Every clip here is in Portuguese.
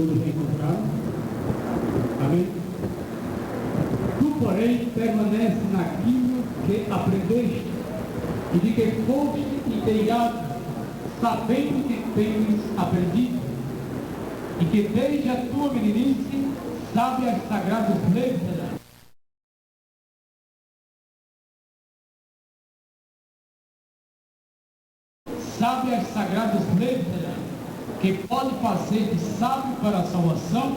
todos reencontraram. Amém? Tu, porém, permanece naquilo que aprendeste e de que foste inteirado, sabendo que tens aprendido, e que desde a tua meninice sabe as sagradas letras. Sabe as sagradas letras que pode fazer de sábio para a salvação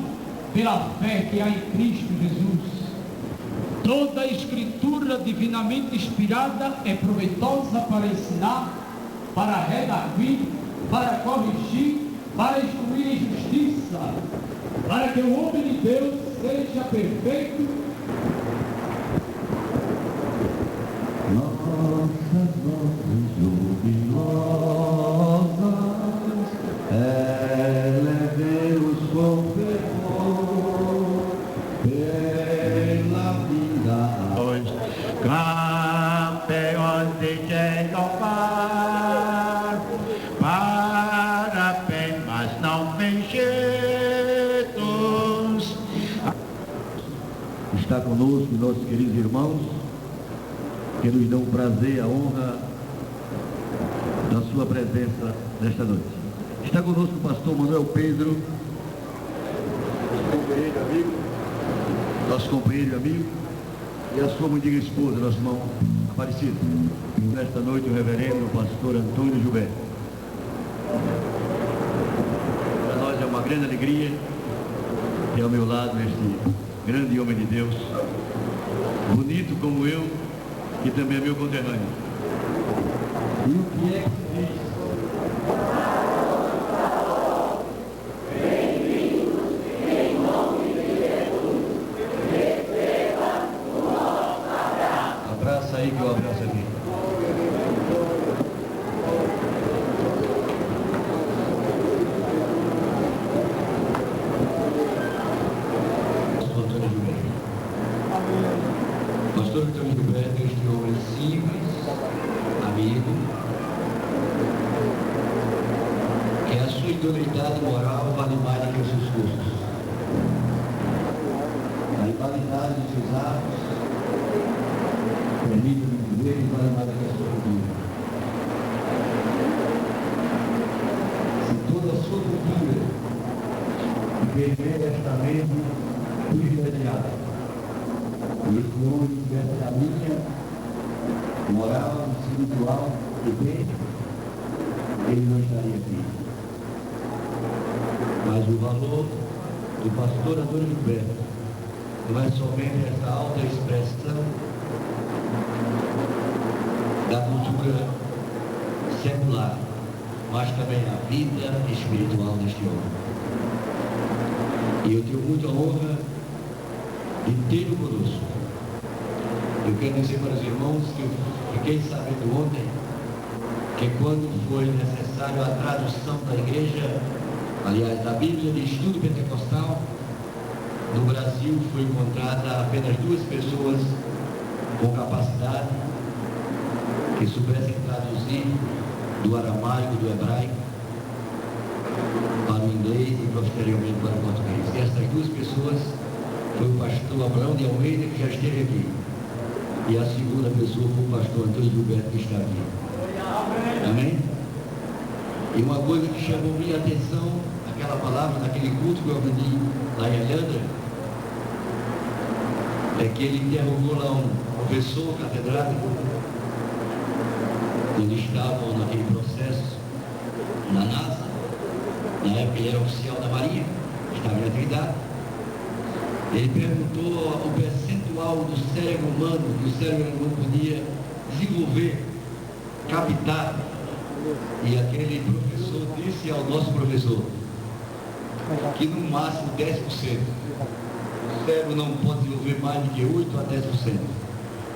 pela fé que há em Cristo Jesus. Toda a escritura divinamente inspirada é proveitosa para ensinar, para redarguir, para corrigir, para instruir em justiça, para que o homem de Deus seja perfeito. Nossas mãos luminosas, elevemos com fervor pela vida. Os campeões de Jeová, parabéns, mas não fingidos. Está conosco nossos queridos irmãos, que nos dão o prazer, a honra da sua presença nesta noite. Está conosco o pastor Manuel Pedro, nosso companheiro e amigo, e a sua muito digna esposa, nosso irmão Aparecido. Nesta noite o reverendo pastor Antônio Gilberto. Para nós é uma grande alegria ter ao meu lado este grande homem de Deus, bonito como eu, que também é meu conterrâneo. E o que é que se diz? Bem-vindos em nome de Jesus, receba o nosso abraço. Abraça aí que eu abraço aqui. Pastor Antônio Gilberto, este homem simples, amigo, que a sua idoneidade moral vale mais do que os seus custos. A rivalidade de seus atos permite-me dizer que vale mais do que a sua cultura. Se toda a sua cultura permite esta mente privilegiada, e esse homem tivesse a minha moral, espiritual e bem, ele não estaria aqui. Mas o valor do pastor Antônio Gilberto não é somente essa alta expressão da cultura secular, mas também a vida espiritual deste homem. E eu tenho muita honra de tê-lo conosco. Eu quero dizer para os irmãos que eu fiquei sabendo ontem que quando foi necessário a tradução da igreja, aliás, da Bíblia de estudo pentecostal, no Brasil foi encontrada apenas 2 pessoas com capacidade que soubessem traduzir do aramaico, do hebraico, para o inglês e posteriormente para o português. E essas 2 pessoas foi o pastor Abraão de Almeida, que já esteve aqui. E a segunda pessoa foi o pastor Antônio Gilberto, que está aqui. Amém? E uma coisa que chamou minha atenção, aquela palavra, naquele culto que eu aprendi lá em Alhandra, é que ele interrogou lá um professor catedrático, quando estavam naquele processo na NASA, na época ele era oficial da Marinha, estava em atividade. Ele perguntou o percentual do cérebro humano que o cérebro humano podia desenvolver, captar. E aquele professor disse ao nosso professor que no máximo 10%. O cérebro não pode desenvolver mais do que 8 a 10%.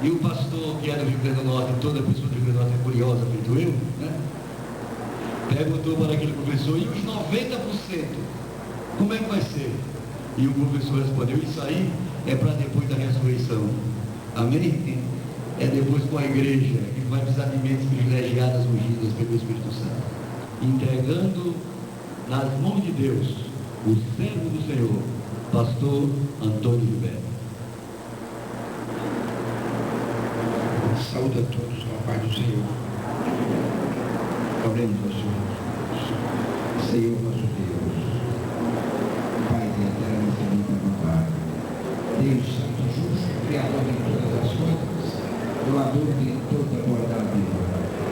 E o pastor, que é do Rio Grande do Norte, toda pessoa do Rio Grande do Norte é curiosa, feito eu, né? Perguntou para aquele professor, e os 90%? Como é que vai ser? E o professor respondeu, isso aí é para depois da ressurreição. Amém? É depois com a igreja, que vai precisar de mentes privilegiadas, ungidas pelo Espírito Santo. Entregando nas mãos de Deus o servo do Senhor, pastor Antônio Gilberto. Saúde a todos com a paz do Senhor. Oremos ao Senhor. Senhor nosso Deus, Pai de eterna e infinita bondade, Deus santo e justo, Criador de todas as coisas, doador de toda bondade,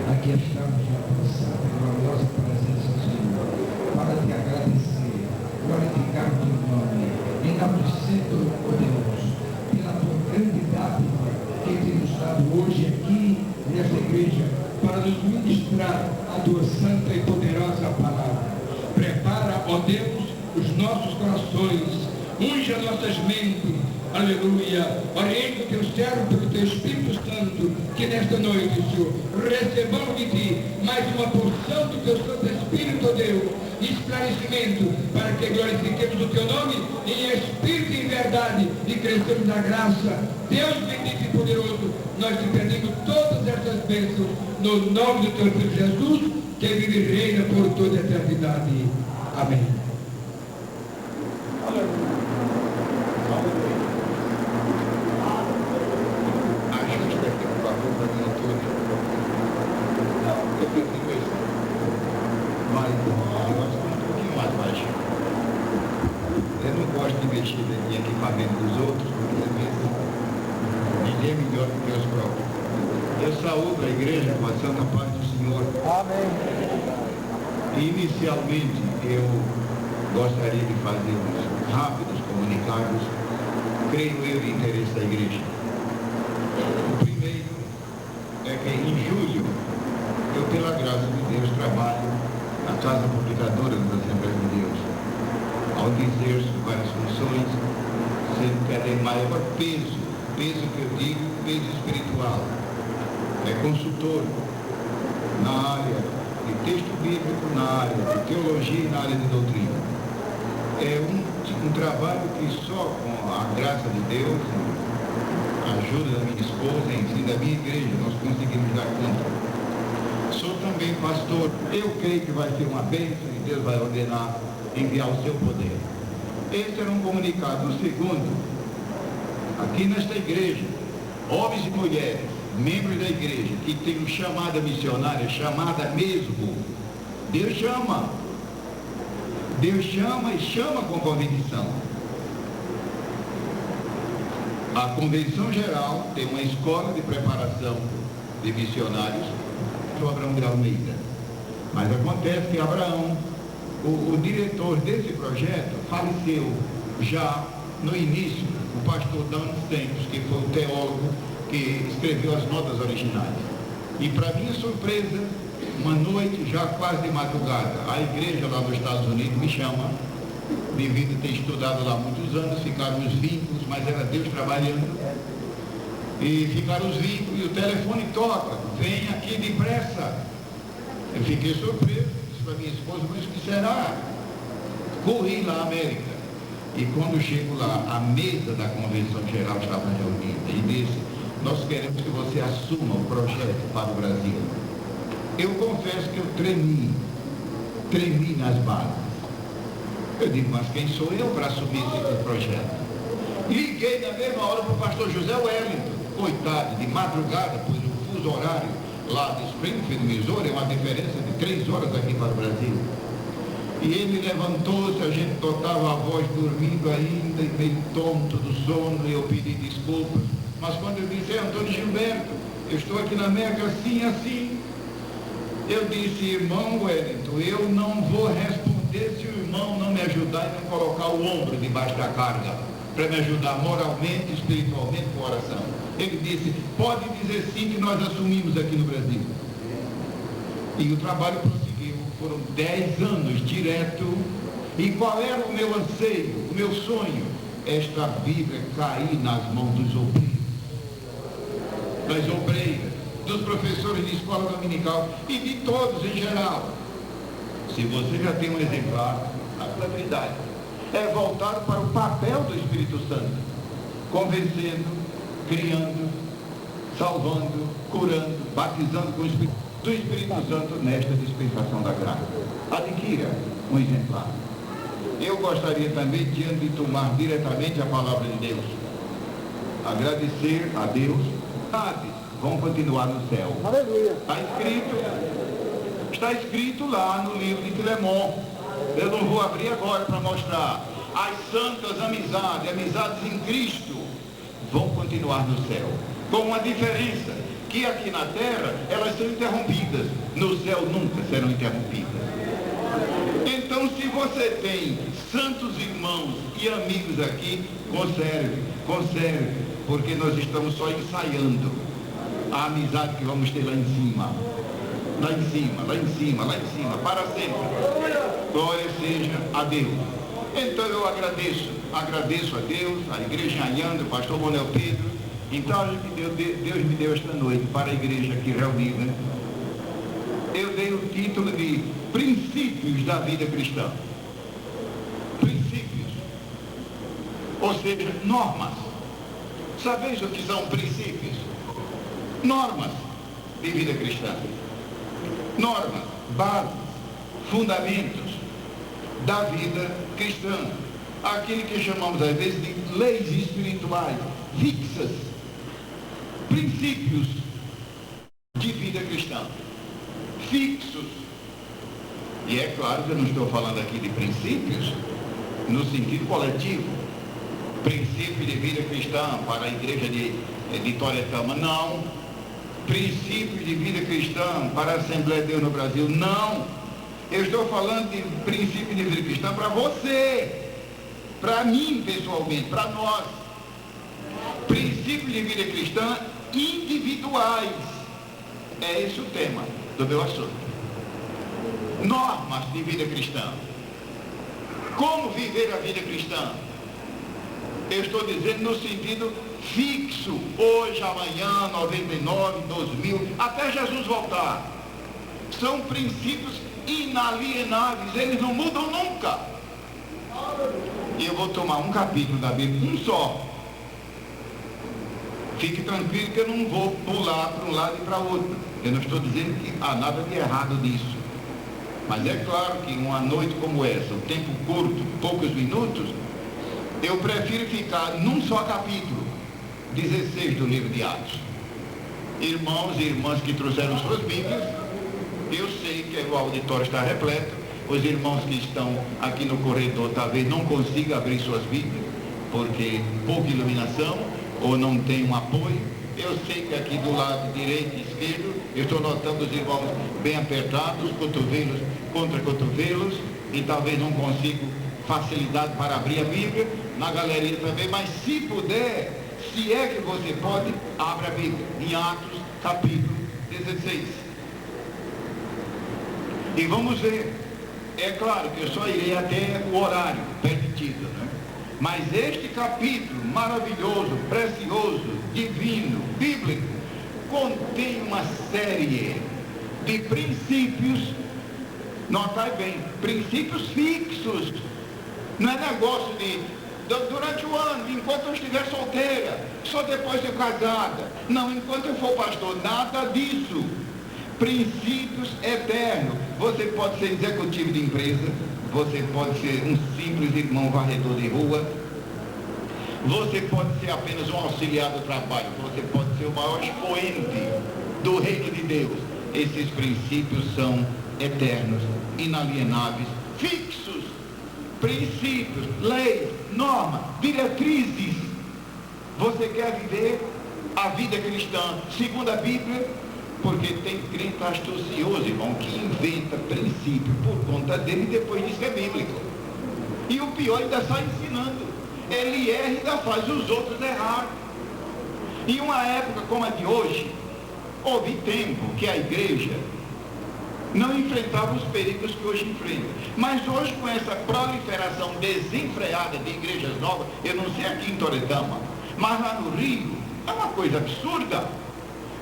aqui estamos já passados pela gloriosa presença do Senhor, para te agradecer, glorificar o teu nome, enaltecer todo-poderoso, pela tua grande dádiva que temos dado hoje aqui nesta igreja, para nos ministrar a tua santa e poderosa palavra. Prepara, ó Deus, os nossos corações, unge as nossas mentes, aleluia. Oriente o teu servo pelo teu Espírito Santo, que nesta noite, Senhor, recebamos de ti mais uma porção do teu Santo Espírito, ó Deus, esclarecimento, para que glorifiquemos o teu nome em espírito e em verdade e crescemos na graça. Deus bendito e poderoso, nós te pedimos todas estas bênçãos no nome do teu Filho Jesus, que vive e reina por toda a eternidade. Amém. Ajude daqui por favor para mim todo. Eu prefiro isso. Mas eu gosto um pouquinho mais baixo. Eu não gosto de mexer em equipamento dos outros, porque às vezes ninguém é melhor do que os próprios. Eu saúdo a igreja com a santa paz do Senhor. Amém. Inicialmente, eu gostaria de fazer uns rápidos comunicados, creio eu, de interesse da igreja. O primeiro é que em julho, eu, pela graça de Deus, trabalho na Casa Publicadora das Assembleias de Deus, onde exerço várias funções, sendo que tem maior peso que eu digo, peso espiritual. É consultor na área de texto bíblico, na área de teologia e na área de doutrina. É um trabalho que só com a graça de Deus, a ajuda da minha esposa, em da minha igreja, nós conseguimos dar conta. Sou também pastor. Eu creio que vai ser uma bênção e Deus vai ordenar enviar o seu poder. Esse era um comunicado. O segundo, aqui nesta igreja, homens e mulheres, membros da igreja, que tem uma chamada missionária, chamada mesmo, Deus chama e chama com convicção. A Convenção Geral tem uma escola de preparação de missionários, o Abraão de Almeida, mas acontece que Abraão, o diretor desse projeto, faleceu já no início, o pastor Dan Tempos, que foi o teólogo que escreveu as notas originais. E para minha surpresa, uma noite, já quase de madrugada, a igreja lá nos Estados Unidos me chama, devido a ter estudado lá muitos anos, ficaram os vínculos, mas era Deus trabalhando, e ficaram os vínculos, e o telefone toca, vem aqui depressa. Eu fiquei surpreso, disse para minha esposa, mas o que será? Corri lá à América, e quando chego lá, a mesa da Convenção Geral estava reunida, e disse: nós queremos que você assuma o projeto para o Brasil. Eu confesso que eu tremi nas bases. Eu digo, mas quem sou eu para assumir esse projeto? Liguei na mesma hora para o pastor José Wellington, coitado, de madrugada, pois o fuso horário lá de Springfield, Missouri, é uma diferença de 3 horas aqui para o Brasil. E ele levantou-se, a gente tocava a voz dormindo ainda, e meio tonto do sono, e eu pedi desculpas. Mas quando eu disse: Antônio Gilberto, eu estou aqui na América assim, eu disse: irmão Wellington, eu não vou responder se o irmão não me ajudar e não colocar o ombro debaixo da carga, para me ajudar moralmente, espiritualmente, com oração. Ele disse: pode dizer sim, que nós assumimos aqui no Brasil. E o trabalho prosseguiu, foram 10 anos direto. E qual era o meu anseio, o meu sonho? Esta Bíblia cair nas mãos dos obreiros, das obreiras, dos professores de escola dominical e de todos em geral. Se você já tem um exemplar, a claridade é voltado para o papel do Espírito Santo, convencendo, criando, salvando, curando, batizando com o Espírito do Espírito Santo nesta dispensação da graça. Adquira um exemplar. eu gostaria também de tomar diretamente a palavra de Deus. Agradecer a Deus. Vão continuar no céu. Aleluia. Está escrito lá no livro de Filemon. Eu não vou abrir agora para mostrar. As santas amizades em Cristo, vão continuar no céu. Com uma diferença, que aqui na terra elas são interrompidas, no céu nunca serão interrompidas. Então, se você tem santos irmãos e amigos aqui, conserve, porque nós estamos só ensaiando a amizade que vamos ter lá em cima, para sempre. Glória seja a Deus. Então eu agradeço a Deus, a igreja Anhanda, o pastor Manuel Pedro. Então Deus me deu esta noite para a igreja aqui reunida. Eu dei o título de Princípios da Vida Cristã. Princípios, ou seja, normas. Sabeis o que são princípios? Normas de vida cristã. Normas, bases, fundamentos da vida cristã. Aquilo que chamamos às vezes de leis espirituais, fixas, princípios de vida cristã, fixos. E é claro que eu não estou falando aqui de princípios no sentido coletivo, princípio de vida cristã para a igreja de Toretama, não. Princípio de vida cristã para a Assembleia de Deus no Brasil, não. Eu estou falando de princípio de vida cristã para você, para mim pessoalmente, para nós. Princípios de vida cristã individuais. É esse o tema do meu assunto. Normas de vida cristã. Como viver a vida cristã? Eu estou dizendo no sentido fixo, hoje, amanhã, 99, 2000, até Jesus voltar. São princípios inalienáveis, eles não mudam nunca. E eu vou tomar um capítulo da Bíblia, um só. Fique tranquilo que eu não vou pular para um lado e para outro. Eu não estou dizendo que há nada de errado nisso. Mas é claro que uma noite como essa, o tempo curto, poucos minutos, eu prefiro ficar num só capítulo, 16 do livro de Atos. Irmãos e irmãs que trouxeram suas Bíblias, eu sei que o auditório está repleto, os irmãos que estão aqui no corredor talvez não consigam abrir suas Bíblias, porque pouca iluminação, ou não tem um apoio. Eu sei que aqui do lado direito e esquerdo, eu estou notando os irmãos bem apertados, cotovelos contra cotovelos, e talvez não consigo facilidade para abrir a Bíblia, na galeria também, mas se puder, se é que você pode, abra a Bíblia, em Atos, capítulo 16. E vamos ver, é claro que eu só irei até o horário permitido, né? Mas este capítulo maravilhoso, precioso, divino, bíblico, contém uma série de princípios, notai bem, princípios fixos. Não é negócio de durante o ano, enquanto eu estiver solteira, só depois de casada. Não, enquanto eu for pastor, nada disso. Princípios eternos. Você pode ser executivo de empresa, você pode ser um simples irmão varredor de rua, você pode ser apenas um auxiliar do trabalho, você pode ser o maior expoente do reino de Deus. Esses princípios são eternos, inalienáveis, fixos. Princípios, leis, normas, diretrizes. Você quer viver a vida cristã segundo a Bíblia? Porque tem crente astucioso, irmão, que inventa princípio por conta dele e depois diz que é bíblico. E o pior, ainda sai ensinando. Ele erra e ainda faz os outros errar. Em uma época como a de hoje, houve tempo que a igreja não enfrentava os perigos que hoje enfrenta. Mas hoje, com essa proliferação desenfreada de igrejas novas, eu não sei aqui em Toretama, mas lá no Rio, é uma coisa absurda.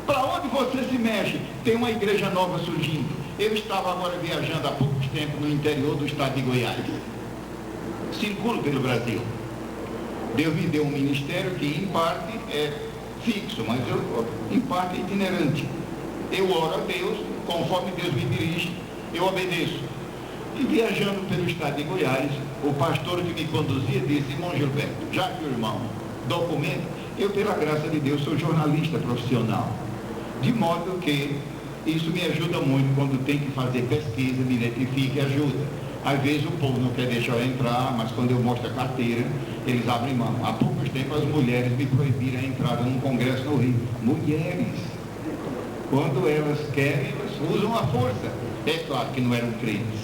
Para onde você se mexe, tem uma igreja nova surgindo. Eu estava agora viajando há pouco tempo no interior do estado de Goiás. Circulo pelo Brasil. Deus me deu um ministério que em parte é fixo, mas em parte é itinerante. Eu oro a Deus, conforme Deus me dirige, eu obedeço. E viajando pelo estado de Goiás, o pastor que me conduzia disse: irmão Gilberto, já que o irmão documenta, eu, pela graça de Deus, sou jornalista profissional. De modo que isso me ajuda muito quando tem que fazer pesquisa, me identifica e ajuda. Às vezes o povo não quer deixar eu entrar, mas quando eu mostro a carteira, eles abrem mão. Há poucos tempos as mulheres me proibiram a entrada num congresso no Rio. Mulheres, quando elas querem, elas usam a força. É claro que não eram crentes.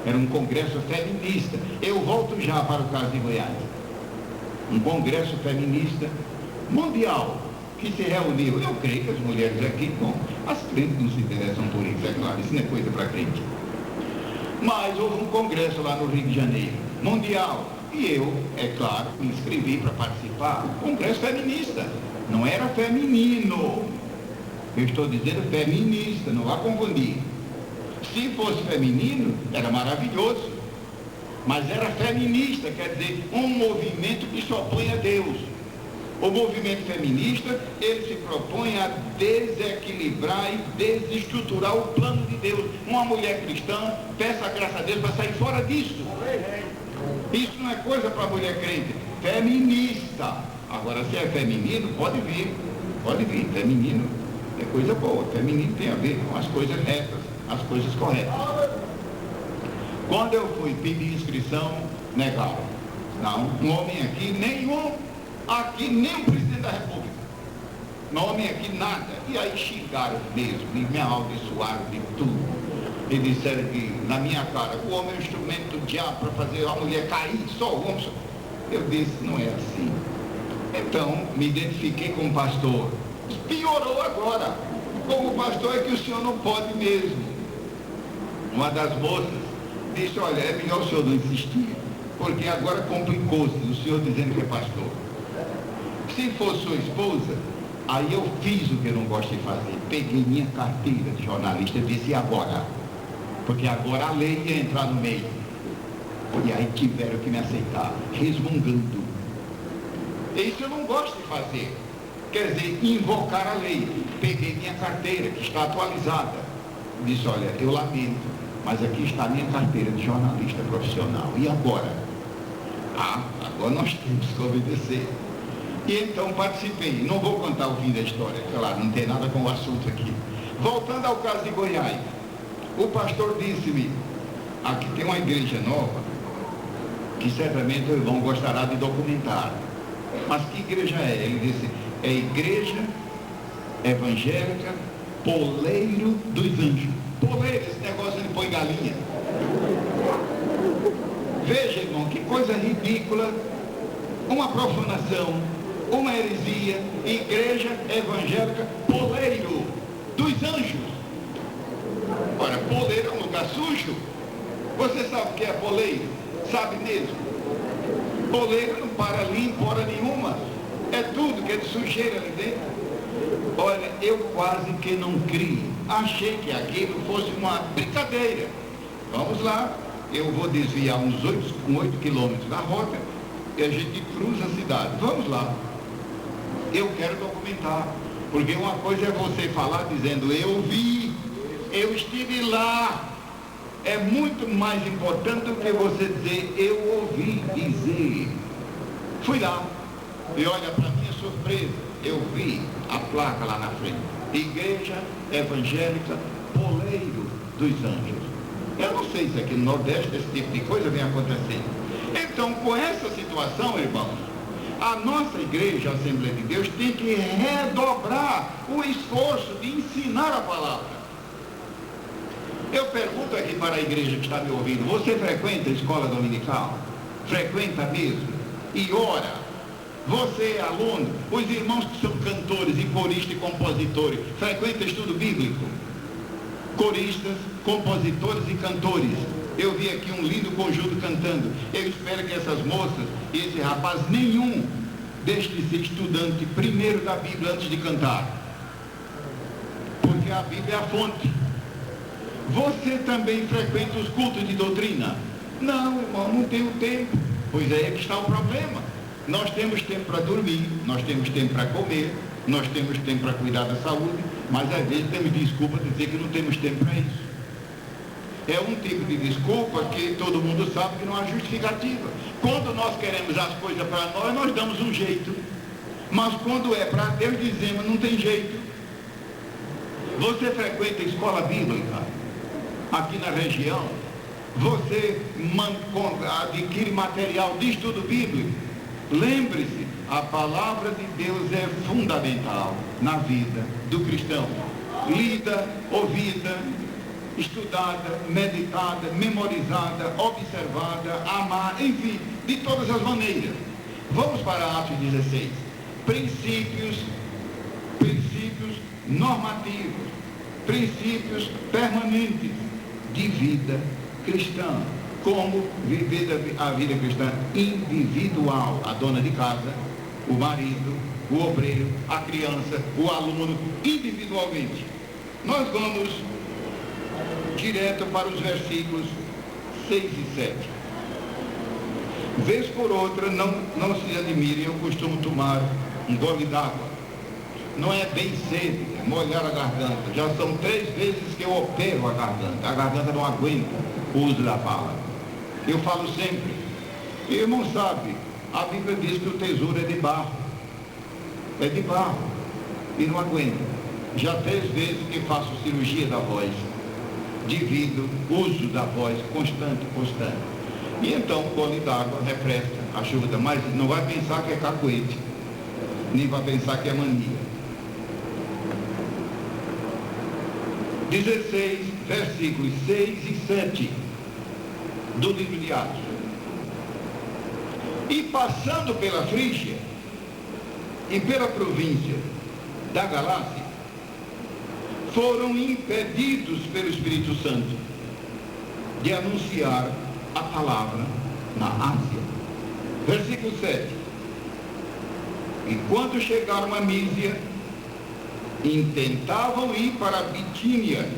Era um congresso feminista. Eu volto já para o caso de Goiás. Um congresso feminista mundial que se reuniu. Eu creio que as mulheres aqui, bom, as crentes não se interessam por isso, é claro, isso não é coisa para crente. Mas houve um congresso lá no Rio de Janeiro, mundial, e eu, é claro, me inscrevi para participar. Congresso feminista, não era feminino. Eu estou dizendo feminista, não vá confundir. Se fosse feminino, era maravilhoso. Mas era feminista, quer dizer, um movimento que se opõe a Deus. O movimento feminista, ele se propõe a desequilibrar e desestruturar o plano de Deus. Uma mulher cristã, peça a graça a Deus para sair fora disso. Isso não é coisa para mulher crente, feminista. Agora, se é feminino, pode vir, feminino é coisa boa, feminino tem a ver com as coisas retas, as coisas corretas. Quando eu fui pedir inscrição, negaram. Não, um homem aqui, nenhum, aqui nem o presidente da República. Um homem aqui, nada. E aí xingaram mesmo, e me amaldiçoaram de tudo. E disseram que, na minha cara, o homem é um instrumento do diabo para fazer a mulher cair, só o homem. Eu disse, não é assim. Então, me identifiquei como pastor. Piorou agora. Como pastor é que o senhor não pode mesmo. Uma das moças disse, olha, é melhor o senhor não insistir, porque agora complicou-se o senhor dizendo que é pastor. Se fosse sua esposa, aí eu fiz o que eu não gosto de fazer. Peguei minha carteira de jornalista e disse, e agora? Porque agora a lei ia entrar no meio. E aí tiveram que me aceitar, resmungando. Isso eu não gosto de fazer. Quer dizer, invocar a lei. Peguei minha carteira, que está atualizada. Disse, olha, eu lamento, mas aqui está a minha carteira de jornalista profissional. E agora? Agora nós temos que obedecer. E então participei. Não vou contar o fim da história, claro, não tem nada com o assunto aqui. Voltando ao caso de Goiás, o pastor disse-me, aqui tem uma igreja nova, que certamente o irmão gostará de documentar. Mas que igreja é? Ele disse, é Igreja Evangélica Poleiro dos Anjos. Poleiro, esse negócio ele põe galinha. Veja, irmão, que coisa ridícula, uma profanação, uma heresia. Igreja Evangélica Poleiro dos Anjos. Ora, poleiro é um lugar sujo. Você sabe o que é poleiro? Sabe mesmo? Poleiro não para limpo hora nenhuma. É tudo que é de sujeira ali dentro. Olha, eu quase que não criei. Achei que aquilo fosse uma brincadeira. Vamos lá, eu vou desviar uns 8 quilômetros da rota e a gente cruza a cidade. Vamos lá. Eu quero documentar. Porque uma coisa é você falar dizendo, eu vi, eu estive lá. É muito mais importante do que você dizer, eu ouvi dizer. Fui lá. E olha, para minha surpresa, eu vi a placa lá na frente. Igreja Evangélica Poleiro dos Anjos. Eu não sei se aqui no Nordeste esse tipo de coisa vem acontecendo. Então, com essa situação, irmãos, a nossa igreja, a Assembleia de Deus, tem que redobrar o esforço de ensinar a palavra. Eu pergunto aqui para a igreja que está me ouvindo, você frequenta a escola dominical? Frequenta mesmo? E ora? Você é aluno? Os irmãos que são cantores e coristas e compositores, frequenta estudo bíblico? Coristas, compositores e cantores. Eu vi aqui um lindo conjunto cantando. Eu espero que essas moças e esse rapaz, nenhum deixe de ser estudante primeiro da Bíblia antes de cantar. Porque a Bíblia é a fonte. Você também frequenta os cultos de doutrina? Não, irmão, não tenho tempo. Pois é que está o problema. Nós temos tempo para dormir, nós temos tempo para comer, nós temos tempo para cuidar da saúde, mas às vezes temos desculpa de dizer que não temos tempo para isso. é um tipo de desculpa que todo mundo sabe que não há justificativa. Quando nós queremos as coisas para nós damos um jeito. Mas quando é para Deus, dizemos, não tem jeito. Você frequenta escola bíblica aqui na região? Você adquire material de estudo bíblico? Lembre-se, a palavra de Deus é fundamental na vida do cristão. Lida, ouvida, estudada, meditada, memorizada, observada, amar, enfim, de todas as maneiras. Vamos para Atos 16. Princípios normativos, princípios permanentes de vida cristã. Como viver a vida cristã individual, a dona de casa, o marido, o obreiro, a criança, o aluno, individualmente. Nós vamos direto para os versículos 6 e 7. Vez por outra, não se admirem, eu costumo tomar um gole d'água. Não é bem sede, é molhar a garganta. Já são 3 vezes que eu opero a garganta não aguenta o uso da fala. Eu falo sempre, e o irmão sabe, a Bíblia diz que o tesouro é de barro, e não aguenta. Já 3 vezes que faço cirurgia da voz, devido ao uso da voz constante. E então o gole d'água refresca, ajuda, mas não vai pensar que é cacuete, nem vai pensar que é mania. 16, versículos 6 e 7 do livro de Atos. E passando pela Frígia e pela província da Galácia, foram impedidos pelo Espírito Santo de anunciar a palavra na Ásia. Versículo 7. E quando chegaram a Mísia, intentavam ir para a Bitínia,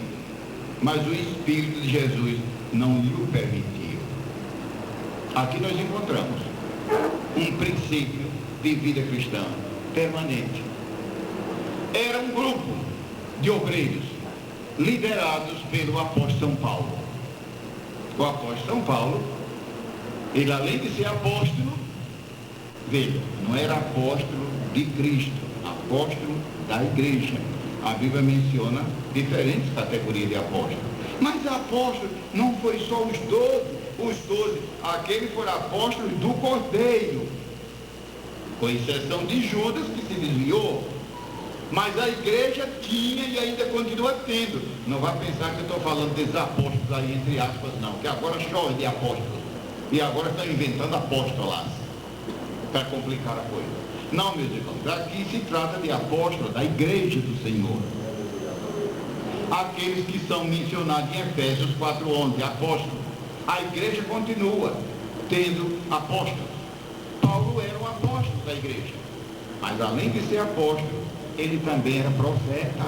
mas o Espírito de Jesus não lhe permitiu. Aqui nós encontramos um princípio de vida cristã permanente. Era um grupo de obreiros liderados pelo apóstolo São Paulo. O apóstolo São Paulo, ele além de ser apóstolo, veja, não era apóstolo de Cristo, apóstolo da igreja. A Bíblia menciona diferentes categorias de apóstolos. Mas apóstolo não foi só os 12, aqueles foram apóstolos do Cordeiro, com exceção de Judas, que se desviou. Mas a igreja tinha e ainda continua tendo. Não vai pensar que eu estou falando desses apóstolos aí, entre aspas, não, que agora chove de apóstolos. E agora estão inventando apóstolas para complicar a coisa. Não, meus irmãos, aqui se trata de apóstolos da igreja do Senhor. Aqueles que são mencionados em Efésios 4:11, apóstolos. A igreja continua tendo apóstolos. Paulo era um apóstolo da igreja. Mas além de ser apóstolo, ele também era profeta.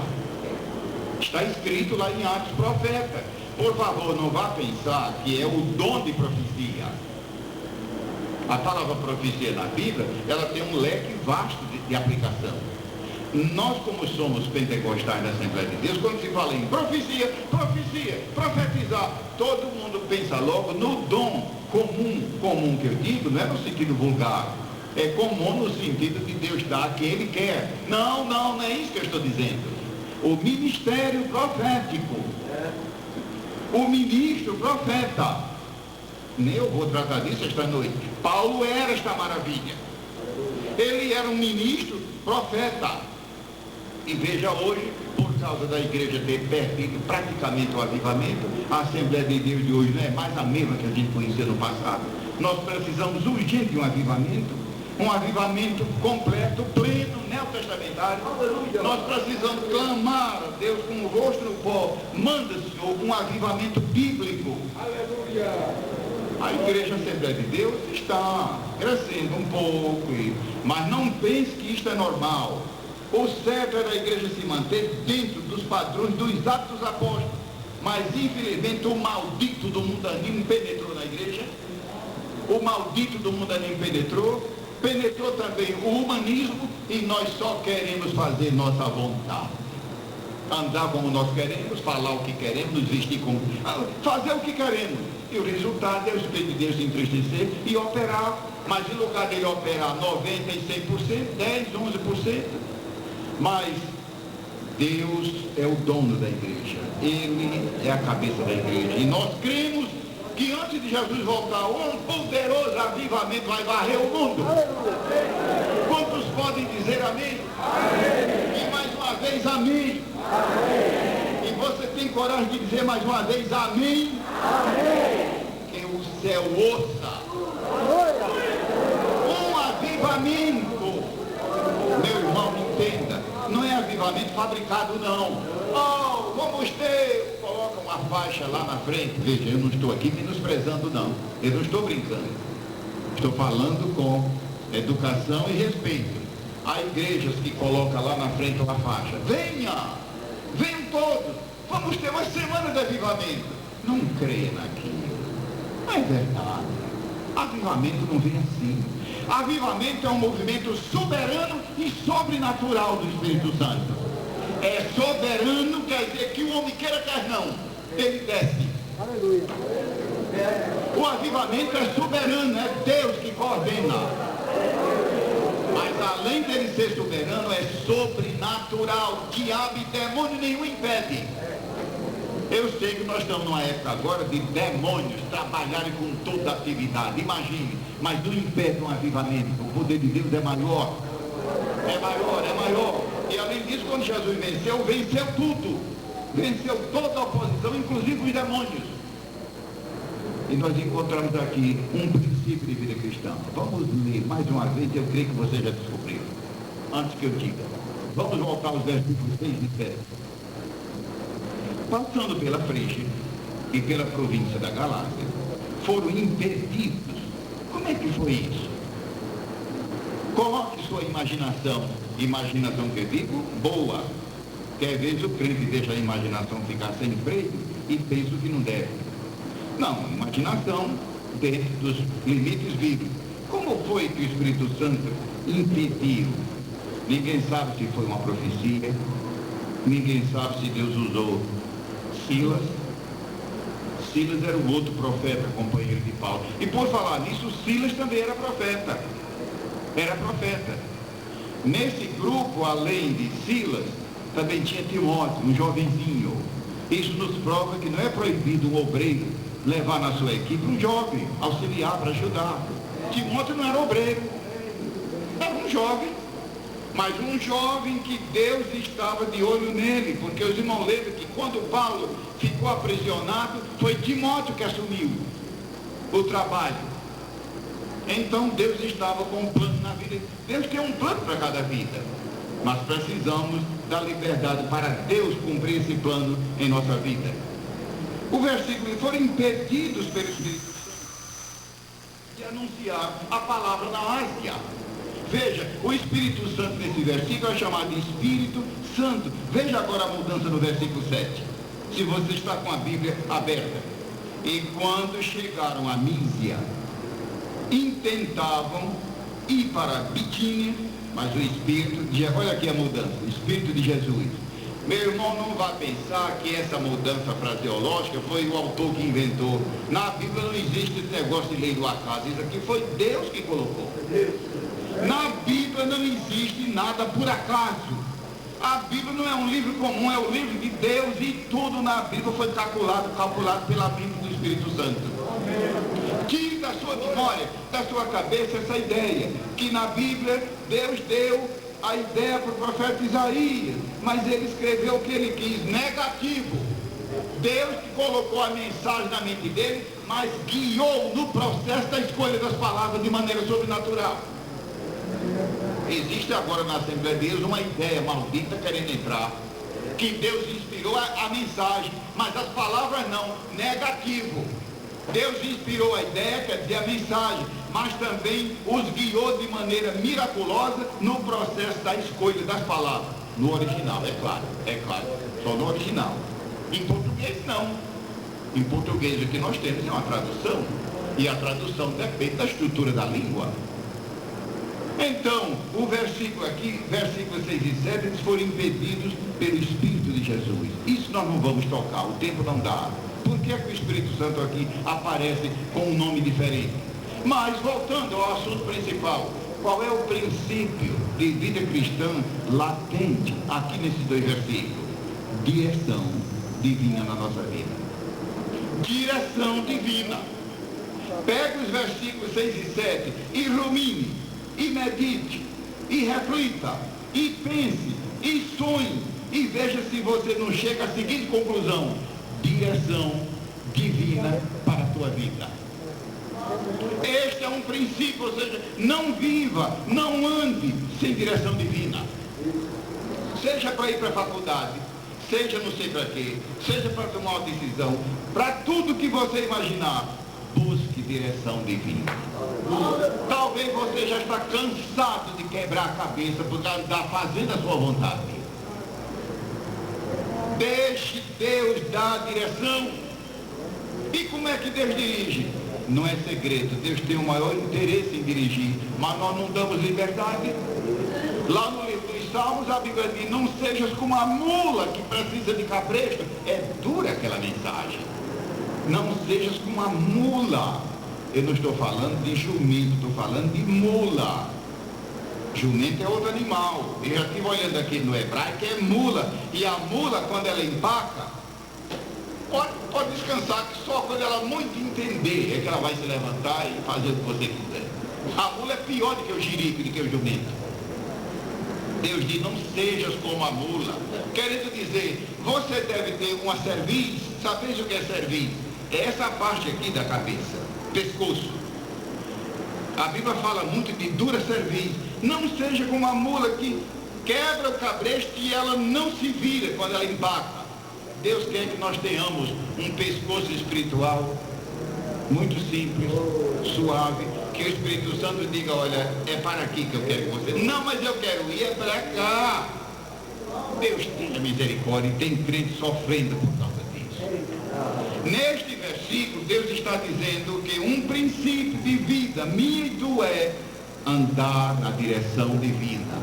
Está escrito lá em Atos, profeta. Por favor, não vá pensar que é o dom de profecia. A palavra profecia na Bíblia, ela tem um leque vasto de aplicação. Nós, como somos pentecostais da Assembleia de Deus, quando se fala em profecia, profetizar, todo mundo pensa logo no dom comum que eu digo, não é no sentido vulgar, é comum no sentido de Deus dar a quem Ele quer. Não é isso que eu estou dizendo. O ministério profético, o ministro profeta, nem eu vou tratar disso esta noite. Paulo era esta maravilha. Ele era um ministro profeta. E veja hoje, por causa da igreja ter perdido praticamente o avivamento, a Assembleia de Deus de hoje não é mais a mesma que a gente conhecia no passado. Nós precisamos urgente de um avivamento completo, pleno, neotestamentário. Nós precisamos clamar a Deus com o rosto no pó. Manda, Senhor, um avivamento bíblico. Aleluia! A igreja Assembleia de Deus está crescendo um pouco, mas não pense que isto é normal. O certo era a igreja se manter dentro dos padrões dos Atos dos Apóstolos. Mas infelizmente o maldito do mundanismo penetrou na igreja. O maldito do mundanismo penetrou também o humanismo, e nós só queremos fazer nossa vontade. andar como nós queremos, falar o que queremos, nos vestir como... fazer o que queremos. E o resultado é o Espírito de Deus se entristecer e operar. Mas em lugar dele operar 90% e 100%, 10%, 11%. Mas Deus é o dono da igreja. Ele é a cabeça da igreja. E nós cremos que antes de Jesus voltar, um poderoso avivamento vai varrer o mundo. Quantos podem dizer amém? Amém. E mais uma vez amém. Amém. E você tem coragem de dizer mais uma vez amém? Amém. Que o céu ouça. Um avivamento, meu irmão, entenda, não é avivamento fabricado não. Oh, vamos ter, coloca uma faixa lá na frente. Veja, eu não estou aqui menosprezando não, eu não estou brincando, estou falando com educação e respeito. Há igrejas que colocam lá na frente uma faixa, venham todos, vamos ter uma semana de avivamento. Não creia naquilo, não é verdade. Avivamento não vem assim. Avivamento é um movimento soberano e sobrenatural do Espírito Santo. É soberano, quer dizer que o homem queira, quer não, ele desce. Aleluia. O avivamento é soberano, é Deus que coordena. Mas além dele ser soberano, é sobrenatural. Diabo e demônio nenhum impede. Eu sei que nós estamos numa época agora de demônios trabalharem com toda a atividade. Imagine, mas não impede um avivamento. O poder de Deus é maior. É maior, é maior. E além disso, quando Jesus venceu tudo. Venceu toda a oposição, inclusive os demônios. E nós encontramos aqui um princípio de vida cristã. Vamos ler mais uma vez, eu creio que você já descobriu. Antes que eu diga. Vamos voltar aos versículos 6 e 7. Passando pela Frígia e pela província da Galácia, foram impedidos. Como é que foi isso? Coloque sua imaginação que eu digo, boa. Que às vezes o crente deixa a imaginação ficar sem freio e pensa que não deve. Não, imaginação dentro dos limites bíblicos. Como foi que o Espírito Santo impediu? Ninguém sabe se foi uma profecia, ninguém sabe se Deus usou Silas. Silas era o outro profeta, companheiro de Paulo. E por falar nisso, Silas também era profeta. Era profeta. Nesse grupo, além de Silas, também tinha Timóteo, um jovenzinho. Isso nos prova que não é proibido um obreiro levar na sua equipe um jovem, auxiliar para ajudar. Timóteo não era obreiro, era um jovem. Mas um jovem que Deus estava de olho nele, porque os irmãos lembram que quando Paulo ficou aprisionado, foi Timóteo que assumiu o trabalho. Então Deus estava com um plano na vida. Deus tem um plano para cada vida, mas precisamos da liberdade para Deus cumprir esse plano em nossa vida. O versículo: foram impedidos pelo Espírito Santo de anunciar a palavra na Ásia. Veja, o Espírito Santo nesse versículo é chamado de Espírito Santo. Veja agora a mudança no versículo 7. Se você está com a Bíblia aberta. E quando chegaram a Mísia, intentavam ir para Bitínia, mas o Espírito de... Olha aqui a mudança, o Espírito de Jesus. Meu irmão, não vá pensar que essa mudança fraseológica foi o autor que inventou. Na Bíblia não existe esse negócio de lei do acaso. Isso aqui foi Deus que colocou. Na Bíblia não existe nada por acaso. A Bíblia não é um livro comum, é o livro de Deus, e tudo na Bíblia foi calculado pela Bíblia do Espírito Santo. Tire da sua memória, da sua cabeça essa ideia, que na Bíblia Deus deu a ideia para o profeta Isaías, mas ele escreveu o que ele quis, negativo. Deus que colocou a mensagem na mente dele, mas guiou no processo da escolha das palavras de maneira sobrenatural. Existe agora na Assembleia de Deus uma ideia maldita querendo entrar, que Deus inspirou a mensagem, mas as palavras não, negativo. Deus inspirou a ideia, quer dizer, a mensagem, mas também os guiou de maneira miraculosa no processo da escolha das palavras. No original, é claro, só no original. Em português não. Em português o que nós temos é uma tradução, e a tradução depende da estrutura da língua. Então, o versículo aqui, versículos 6 e 7, eles foram impedidos pelo Espírito de Jesus. Isso nós não vamos tocar, o tempo não dá. Por que é que o Espírito Santo aqui aparece com um nome diferente? Mas, voltando ao assunto principal, qual é o princípio de vida cristã latente aqui nesses dois versículos? Direção divina na nossa vida. Direção divina. Pega os versículos 6 e 7 e rumine, e medite, e reflita, e pense, e sonhe, e veja se você não chega à seguinte conclusão: direção divina para a tua vida. Este é um princípio, ou seja, não viva, não ande sem direção divina. Seja para ir para a faculdade, seja não sei para quê, seja para tomar uma decisão, para tudo que você imaginar, busque direção divina. Talvez você já está cansado de quebrar a cabeça por andar fazendo a sua vontade. Deixe Deus dar a direção. E como é que Deus dirige? Não é segredo, Deus tem o maior interesse em dirigir, mas nós não damos liberdade. Lá no livro dos Salmos, a Bíblia diz: não sejas como a mula que precisa de cabresto. É dura aquela mensagem. Não sejas como a mula. Eu não estou falando de jumento, estou falando de mula. Jumento é outro animal. Eu já estive olhando aqui no hebraico, é mula. E a mula, quando ela empaca, pode descansar, que só quando ela muito entender é que ela vai se levantar e fazer o que você quiser. A mula é pior do que o jirico, do que o jumento. Deus diz: não sejas como a mula. Querendo dizer, você deve ter uma cerviz. Sabeis o que é cerviz? É essa parte aqui da cabeça, pescoço. A Bíblia fala muito de dura cerviz. Não seja como a mula que quebra o cabresto e ela não se vira quando ela empaca. Deus quer que nós tenhamos um pescoço espiritual muito simples, suave, que o Espírito Santo diga: olha, é para aqui que eu quero que você... Não, mas eu quero ir é para cá. Deus tenha misericórdia, e tem crente sofrendo por causa disso. Neste versículo, Deus está dizendo que um princípio de vida minha e tua é andar na direção divina.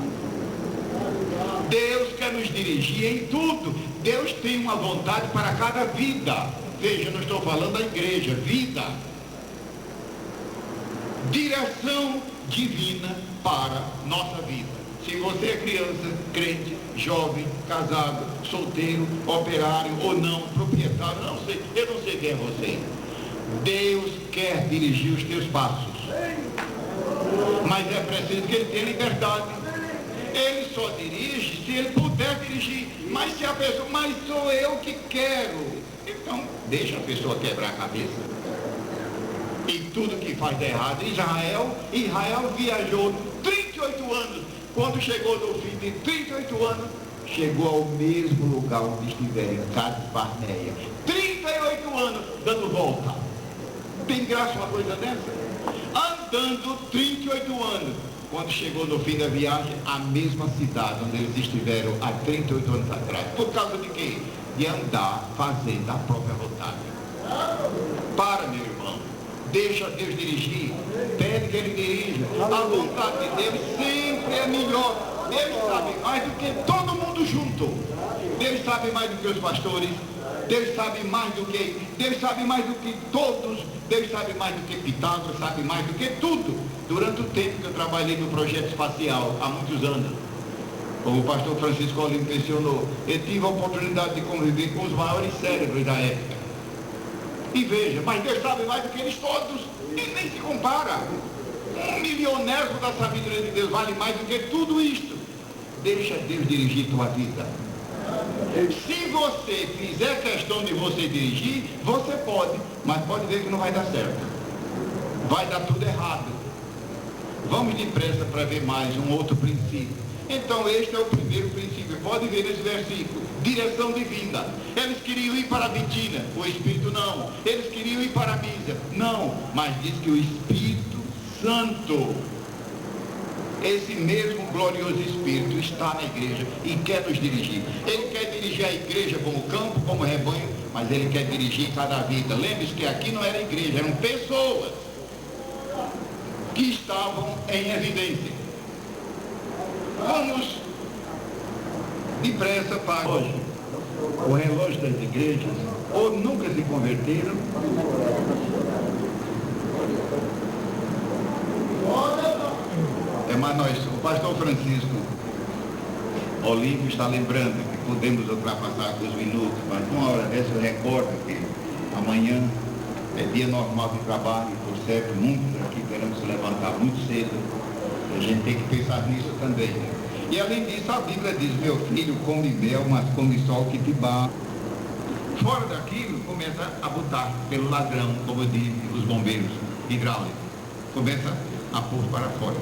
Deus quer nos dirigir em tudo. Deus tem uma vontade para cada vida. Veja, não estou falando da igreja, vida. Direção divina para nossa vida. Se você é criança, crente, jovem, casado, solteiro, operário ou não, proprietário, não sei, eu não sei quem é você. Deus quer dirigir os teus passos. Mas é preciso que ele tenha liberdade. Ele só dirige se ele puder dirigir. Mas se a pessoa, mas sou eu que quero. Então, deixa a pessoa quebrar a cabeça. E tudo que faz errado. Israel viajou 38 anos. Quando chegou no fim de 38 anos, chegou ao mesmo lugar onde estiveram, em Cades Barneia. 38 anos dando volta. Tem graça uma coisa dessa? Andando 38 anos. Quando chegou no fim da viagem, a mesma cidade onde eles estiveram há 38 anos atrás. Por causa de quê? De andar fazendo a própria vontade. Para, meu irmão. Deixa Deus dirigir. Pede que Ele dirija. A vontade de Deus sempre é melhor. Deus sabe mais do que todo mundo junto. Deus sabe mais do que os pastores. Deus sabe mais do que... Deus sabe mais do que todos. Deus sabe mais do que Pitágoras, sabe mais do que tudo. Durante o tempo que eu trabalhei no projeto espacial, há muitos anos, como o pastor Francisco Olim mencionou, eu tive a oportunidade de conviver com os maiores cérebros da época. E veja, mas Deus sabe mais do que eles todos, e nem se compara. Um milionésimo da sabedoria de Deus vale mais do que tudo isto. Deixa Deus dirigir tua vida. Se você fizer questão de você dirigir, você pode, mas pode ver que não vai dar certo. Vai dar tudo errado. Vamos depressa para ver mais um outro princípio. Então este é o primeiro princípio. Pode ver nesse versículo. Direção divina. Eles queriam ir para a Bitina, o Espírito não. Eles queriam ir para a Mísia, não. Mas diz que o Espírito Santo, esse mesmo glorioso Espírito está na igreja e quer nos dirigir. Ele quer dirigir a igreja como campo, como rebanho, mas ele quer dirigir cada vida. Lembre-se que aqui não era igreja, eram pessoas que estavam em evidência. vamos depressa para hoje. O relógio das igrejas ou nunca se converteram, mas o pastor Francisco Olímpio está lembrando que podemos ultrapassar 2 minutos, mas uma hora dessa eu recordo que amanhã é dia normal de trabalho, por certo, muitos aqui queremos se levantar muito cedo, a gente tem que pensar nisso também. E além disso, a Bíblia diz: meu filho, come mel, mas come só o que te bate. Fora daquilo, começa a botar pelo ladrão, como dizem os bombeiros hidráulicos. Começa a pôr para fora.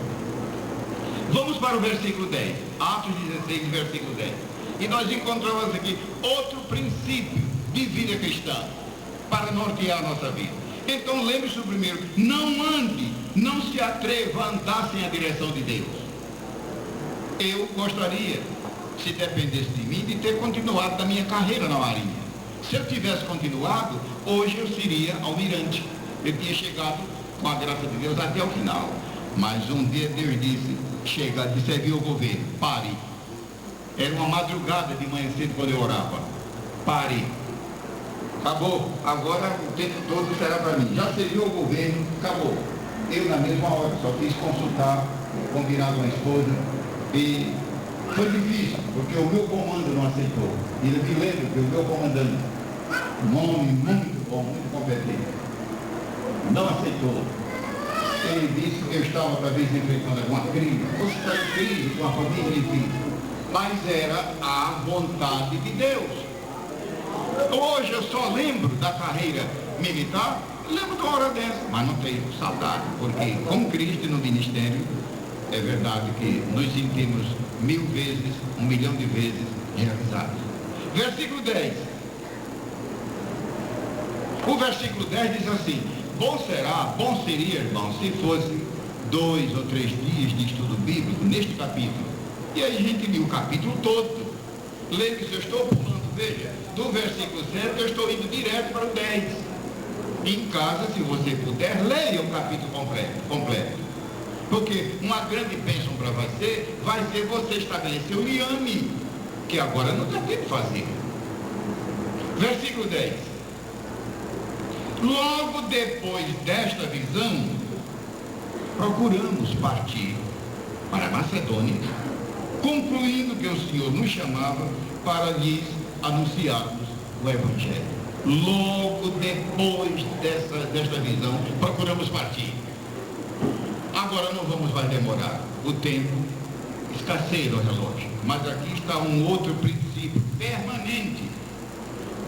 Vamos para o versículo 10. Atos 16, versículo 10. E nós encontramos aqui outro princípio de vida cristã para nortear a nossa vida. Então lembre-se do primeiro: não ande, não se atreva a andar sem a direção de Deus. Eu gostaria, se dependesse de mim, de ter continuado da minha carreira na Marinha. Se eu tivesse continuado, hoje eu seria almirante. Eu tinha chegado, com a graça de Deus, até o final. Mas um dia Deus disse: chega de servir o governo, pare. Era uma madrugada de manhã cedo quando eu orava. Pare. Acabou. Agora o tempo todo será para mim. Já serviu o governo, acabou. Eu na mesma hora, só quis consultar, combinar com a esposa. E foi difícil, porque o meu comando não aceitou. E eu me lembro que o meu comandante, um homem muito bom, muito competente, não aceitou. Ele disse que eu estava talvez enfrentando alguma crise, ou se está em crise com a família, enfim. Mas era a vontade de Deus. Hoje eu só lembro da carreira militar, lembro de uma hora dessa, mas não tenho saudade, porque com Cristo no ministério, é verdade que nos sentimos 1000 vezes, 1 milhão de vezes realizados. Versículo 10. O versículo 10 diz assim: bom seria, irmão, se fosse 2 ou 3 dias de estudo bíblico neste capítulo. E aí a gente viu o capítulo todo. Lembre-se, eu estou pulando, veja, do versículo 7 eu estou indo direto para o 10. Em casa, se você puder, leia o capítulo completo. Porque uma grande bênção para você vai ser você estabelecer o liame, que agora não dá tempo de fazer. Versículo 10. Logo depois desta visão, procuramos partir para a Macedônia, concluindo que o Senhor nos chamava para lhes anunciarmos o Evangelho. Logo depois desta visão, procuramos partir. Agora não vamos mais demorar. O tempo escasseia no relógio. Mas aqui está um outro princípio permanente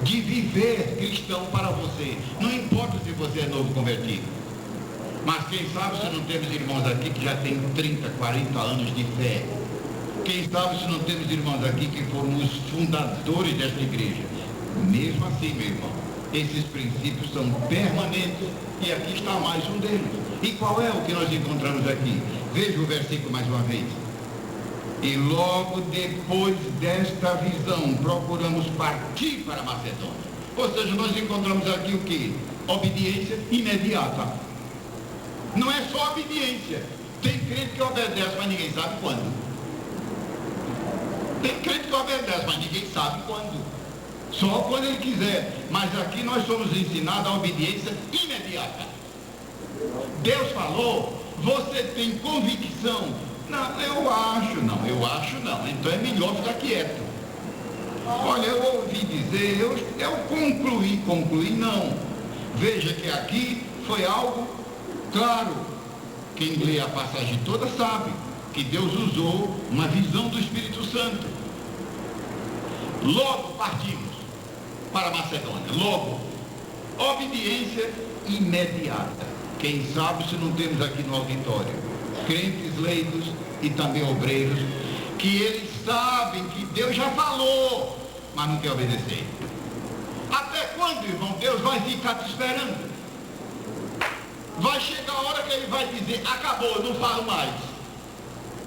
de viver cristão para você. Não importa se você é novo convertido. Mas quem sabe se não temos irmãos aqui que já têm 30, 40 anos de fé. Quem sabe se não temos irmãos aqui que foram os fundadores desta igreja. Mesmo assim, meu irmão, esses princípios são permanentes. E aqui está mais um deles. E qual é o que nós encontramos aqui? Veja o versículo mais uma vez. E logo depois desta visão, procuramos partir para a Macedônia. Ou seja, nós encontramos aqui o que? Obediência imediata. Não é só obediência. Tem crente que obedece, mas ninguém sabe quando. Tem crente que obedece, mas ninguém sabe quando. Só quando ele quiser. Mas aqui nós somos ensinados a obediência imediata. Deus falou, você tem convicção? Não, eu acho não. Então é melhor ficar quieto. Olha, eu ouvi dizer, eu concluí não. Veja que aqui foi algo claro. Quem lê a passagem toda sabe que Deus usou uma visão do Espírito Santo. Logo partimos para a Macedônia. Logo. Obediência imediata. Quem sabe se não temos aqui no auditório crentes leigos e também obreiros que eles sabem que Deus já falou, mas não quer obedecer. Até quando, irmão, Deus vai ficar te esperando? Vai chegar a hora que ele vai dizer: acabou, eu não falo mais.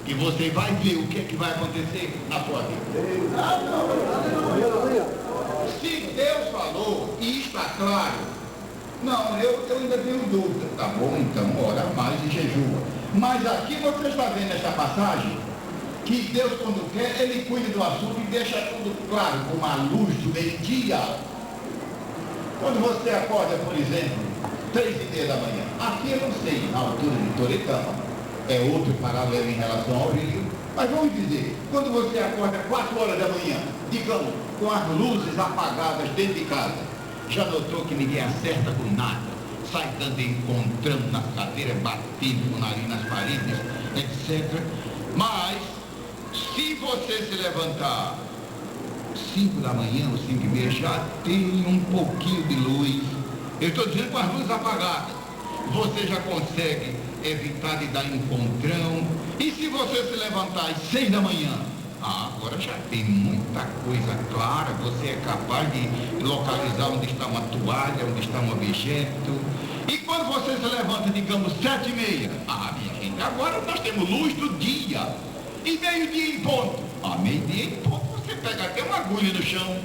E você vai ver o que é que vai acontecer na sua vida. Se Deus falou e está claro, não, eu ainda tenho dúvida. Tá bom, então ora mais e jejua. Mas aqui você está vendo esta passagem, que Deus, quando quer, Ele cuida do assunto e deixa tudo claro, como a luz do meio-dia. Quando você acorda, por exemplo, 3h30 da manhã, aqui eu não sei, na altura de Toritama, é outro paralelo em relação ao Rio, mas vamos dizer, quando você acorda 4 horas da manhã, digamos, com as luzes apagadas dentro de casa, já notou que ninguém acerta com nada, sai dando encontrando nas cadeiras, batendo com o nariz nas paredes, etc. Mas, se você se levantar 5 da manhã ou 5h30, já tem um pouquinho de luz. Eu estou dizendo com as luzes apagadas. Você já consegue evitar de dar encontrão. E se você se levantar às 6 da manhã, agora já tem muita coisa clara. Você é capaz de localizar onde está uma toalha, onde está um objeto. E quando você se levanta, digamos, 7h30, minha gente, agora nós temos luz do dia. E meio-dia em ponto. Meio-dia em ponto, você pega até uma agulha no chão.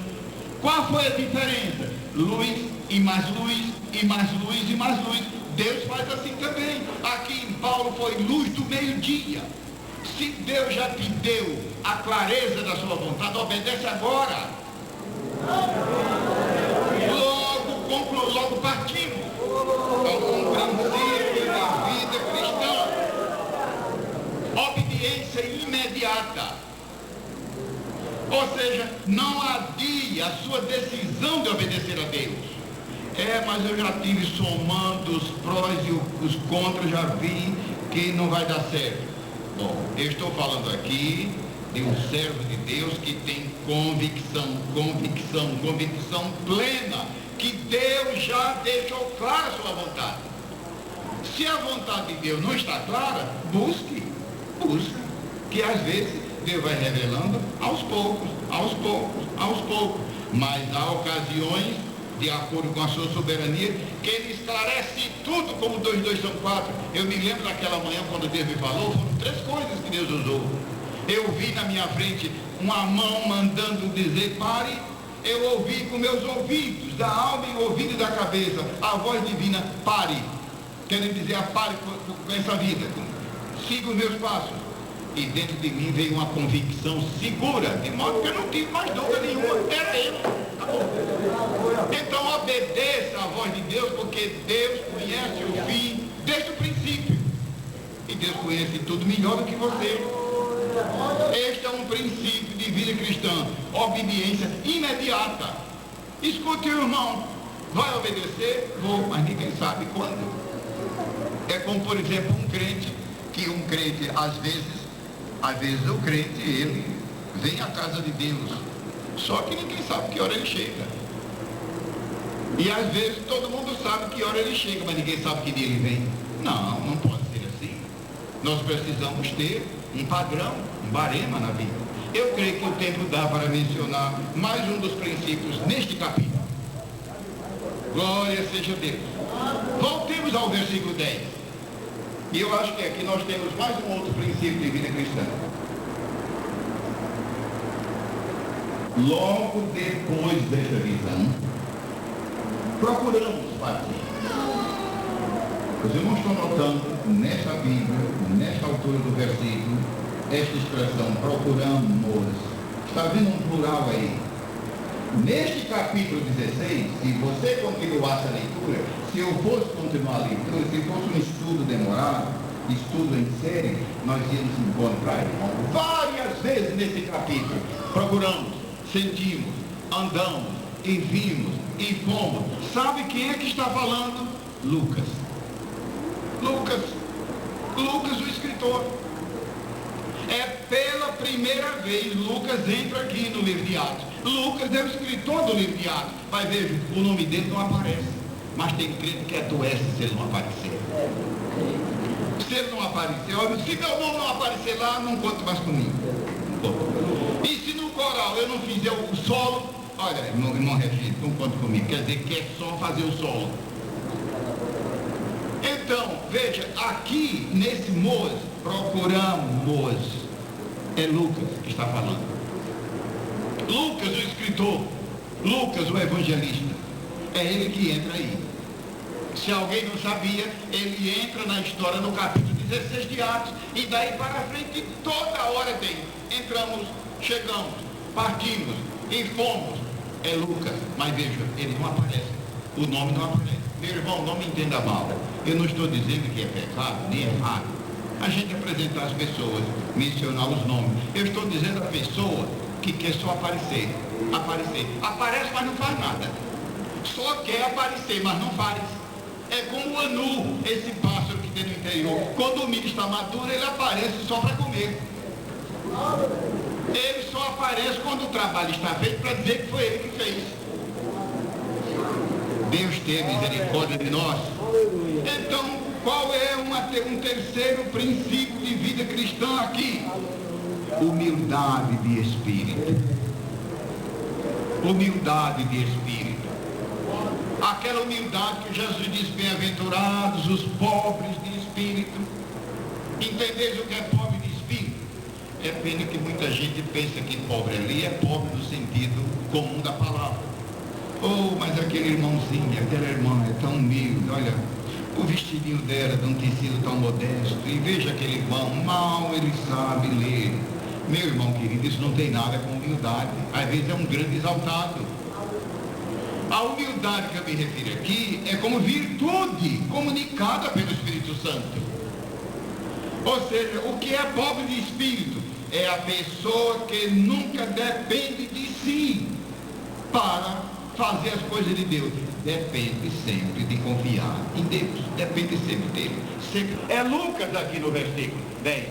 Qual foi a diferença? Luz e mais luz, e mais luz, e mais luz. Deus faz assim também. Aqui em Paulo foi luz do meio-dia. Se Deus já te deu a clareza da sua vontade, obedece agora. Logo partimos. Um princípio da vida cristã. Obediência imediata. Ou seja, não adie a sua decisão de obedecer a Deus. Mas eu já tive somando os prós e os contras, já vi que não vai dar certo. Bom, eu estou falando aqui de um servo de Deus que tem convicção plena, que Deus já deixou clara a sua vontade. Se a vontade de Deus não está clara, busque, que às vezes Deus vai revelando aos poucos, mas há ocasiões, de acordo com a sua soberania, que Ele esclarece tudo, como 2 2 são 4. Eu me lembro daquela manhã, quando Deus me falou, foram 3 coisas que Deus usou. Eu vi na minha frente uma mão mandando dizer pare. Eu ouvi com meus ouvidos, da alma e ouvido e da cabeça, a voz divina, pare. Querendo dizer, pare com essa vida, siga os meus passos. E dentro de mim veio uma convicção segura, de modo que eu não tive mais dúvida nenhuma, era ele. Então obedeça a voz de Deus, porque Deus conhece o fim desde o princípio. E Deus conhece tudo melhor do que você. Este é um princípio de vida cristã, obediência imediata. Escute, irmão, vai obedecer? Vou, mas ninguém sabe quando. É como, por exemplo, um crente, às vezes o crente, ele vem à casa de Deus, só que ninguém sabe que hora ele chega. E às vezes todo mundo sabe que hora ele chega, mas ninguém sabe que dia ele vem. Não pode ser assim. Nós precisamos ter um padrão, um barema na vida. Eu creio que o tempo dá para mencionar mais um dos princípios neste capítulo. Glória seja Deus. Voltemos ao versículo 10. E eu acho que aqui nós temos mais um outro princípio de vida cristã. Logo depois desta visão, procuramos partir. Os irmãos estão notando nesta Bíblia, nesta altura do versículo, esta expressão, procuramos. Está vendo um plural aí? Neste capítulo 16, se você continuasse a leitura, se eu fosse continuar a leitura, se fosse um estudo demorado, estudo em série, nós íamos encontrar, irmão, várias vezes nesse capítulo. Procuramos, sentimos, andamos, e vimos, e fomos. Sabe quem é que está falando? Lucas, o escritor. É pela primeira vez Lucas entra aqui no livro de Atos. Lucas é o escritor do livro de Atos. Mas veja, o nome dele não aparece. Mas tem crente que adoece se ele não aparecer. Se ele não aparecer, se meu nome não aparecer lá, não conte mais comigo. E se no coral eu não fizer o solo, olha, irmão Regis, não conte comigo. Quer dizer que é só fazer o solo. Então, veja, aqui nesse procuramos, é Lucas que está falando. Lucas, o escritor, Lucas, o evangelista, é ele que entra aí. Se alguém não sabia, ele entra na história no capítulo 16 de Atos, e daí para frente toda hora tem. Entramos, chegamos, partimos e fomos. É Lucas, mas veja, ele não aparece. O nome não aparece. Meu irmão, não me entenda mal. Eu não estou dizendo que é pecado, nem é errado a gente apresentar as pessoas, mencionar os nomes. Eu estou dizendo a pessoa que quer só aparecer. Aparece, mas não faz nada. Só quer aparecer, mas não faz. É como o anu, esse pássaro que tem no interior. Quando o milho está maduro, ele aparece só para comer. Ele só aparece quando o trabalho está feito para dizer que foi ele que fez. Deus tenha misericórdia de nós. Então, qual é um terceiro princípio de vida cristã aqui? Humildade de espírito. Humildade de espírito. Aquela humildade que Jesus diz: bem-aventurados os pobres de espírito. Entendeis o que é pobre de espírito? É pena que muita gente pensa que pobre ali é pobre no sentido comum da palavra. Oh, mas aquele irmãozinho, aquela irmã é tão humilde, olha, o vestidinho dela de um tecido tão modesto, e veja aquele irmão, mal ele sabe ler. Meu irmão querido, isso não tem nada com humildade. Às vezes é um grande exaltado. A humildade que eu me refiro aqui é como virtude comunicada pelo Espírito Santo. Ou seja, o que é pobre de espírito é a pessoa que nunca depende de si para fazer as coisas de Deus. Depende sempre de confiar em Deus. Depende sempre dele. Sempre. É Lucas aqui no versículo 10.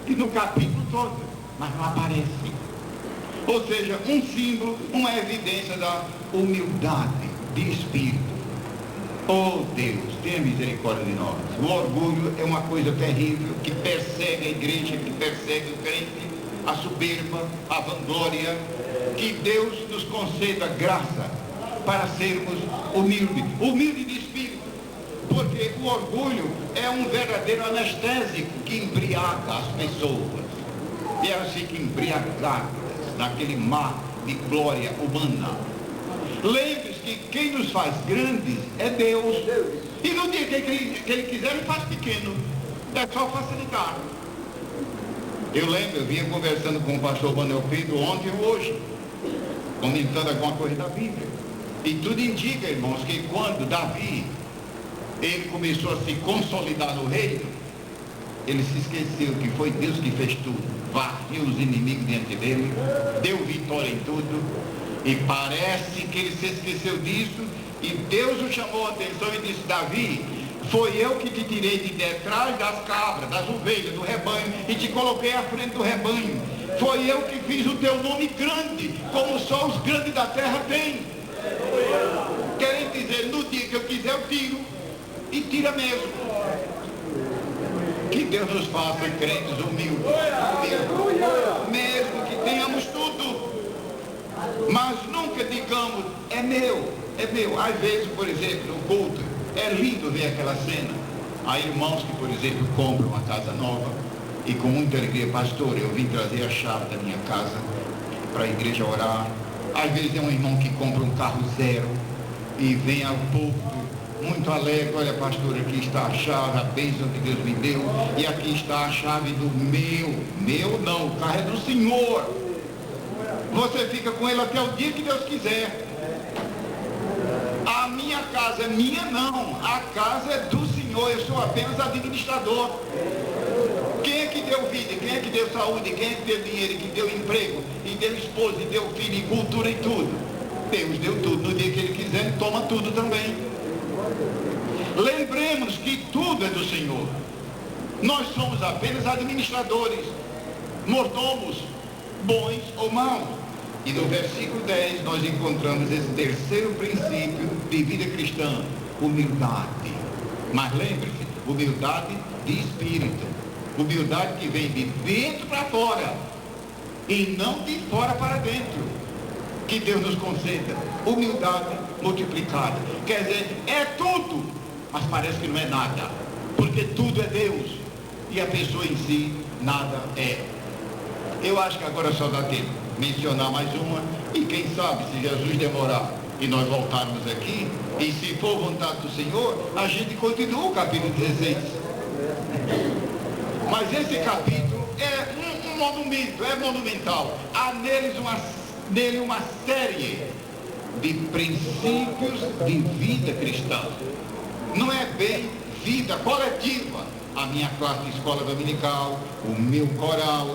E no capítulo todo. Mas não aparece. Ou seja, um símbolo, uma evidência da humildade de espírito. Oh Deus, tenha misericórdia de nós. O orgulho é uma coisa terrível que persegue a igreja, que persegue o crente, a soberba, a vanglória. Que Deus nos conceda graça para sermos humildes de espírito. Porque o orgulho é um verdadeiro anestésico que embriaga as pessoas. E elas ficam embriagadas naquele mar de glória humana. Lembre-se que quem nos faz grandes é Deus. E no dia que ele quiser, ele faz pequeno. É só facilitar. Eu lembro, eu vinha conversando com o pastor Manuel Pedro ontem ou hoje, comentando alguma coisa da Bíblia. E tudo indica, irmãos, que quando Davi, ele começou a se consolidar no reino, ele se esqueceu que foi Deus que fez tudo. Varreu os inimigos diante dele, deu vitória em tudo, e parece que ele se esqueceu disso, e Deus o chamou a atenção e disse: Davi, foi eu que te tirei de detrás das cabras, das ovelhas, do rebanho, e te coloquei à frente do rebanho. Foi eu que fiz o teu nome grande, como só os grandes da terra têm. Querem dizer, no dia que eu quiser eu tiro, e tira mesmo. Que Deus nos faça crentes humildes, mesmo que tenhamos tudo, mas nunca digamos, é meu. Às vezes, por exemplo, no culto, é lindo ver aquela cena. Há irmãos que, por exemplo, compram uma casa nova e com muita alegria: pastor, eu vim trazer a chave da minha casa para a igreja orar. Às vezes é um irmão que compra um carro zero e vem ao púlpito muito alegre: olha, pastor, aqui está a chave, a bênção que Deus me deu, e aqui está a chave do meu não, o carro é do Senhor. Você fica com ele até o dia que Deus quiser. A minha casa é minha não, a casa é do Senhor, eu sou apenas administrador. Quem é que deu vida, quem é que deu saúde, quem é que deu dinheiro, que deu emprego, e deu esposa, e deu filho, e cultura e tudo? Deus deu tudo. No dia que Ele quiser, Ele toma tudo também. Lembremos que tudo é do Senhor. Nós somos apenas administradores, mordomos, bons ou maus. E no versículo 10 nós encontramos esse terceiro princípio de vida cristã: humildade. Mas lembre-se, humildade de espírito. Humildade que vem de dentro para fora e não de fora para dentro. Que Deus nos conceda humildade multiplicada. Quer dizer, é tudo, mas parece que não é nada, porque tudo é Deus e a pessoa em si nada é. Eu acho que agora só dá tempo de mencionar mais uma, e quem sabe, se Jesus demorar e nós voltarmos aqui, e se for vontade do Senhor, a gente continua o capítulo 16. Mas esse capítulo é um monumento, é monumental. Há nele uma série de princípios de vida cristã. Não é bem vida coletiva. A minha classe de escola dominical, o meu coral,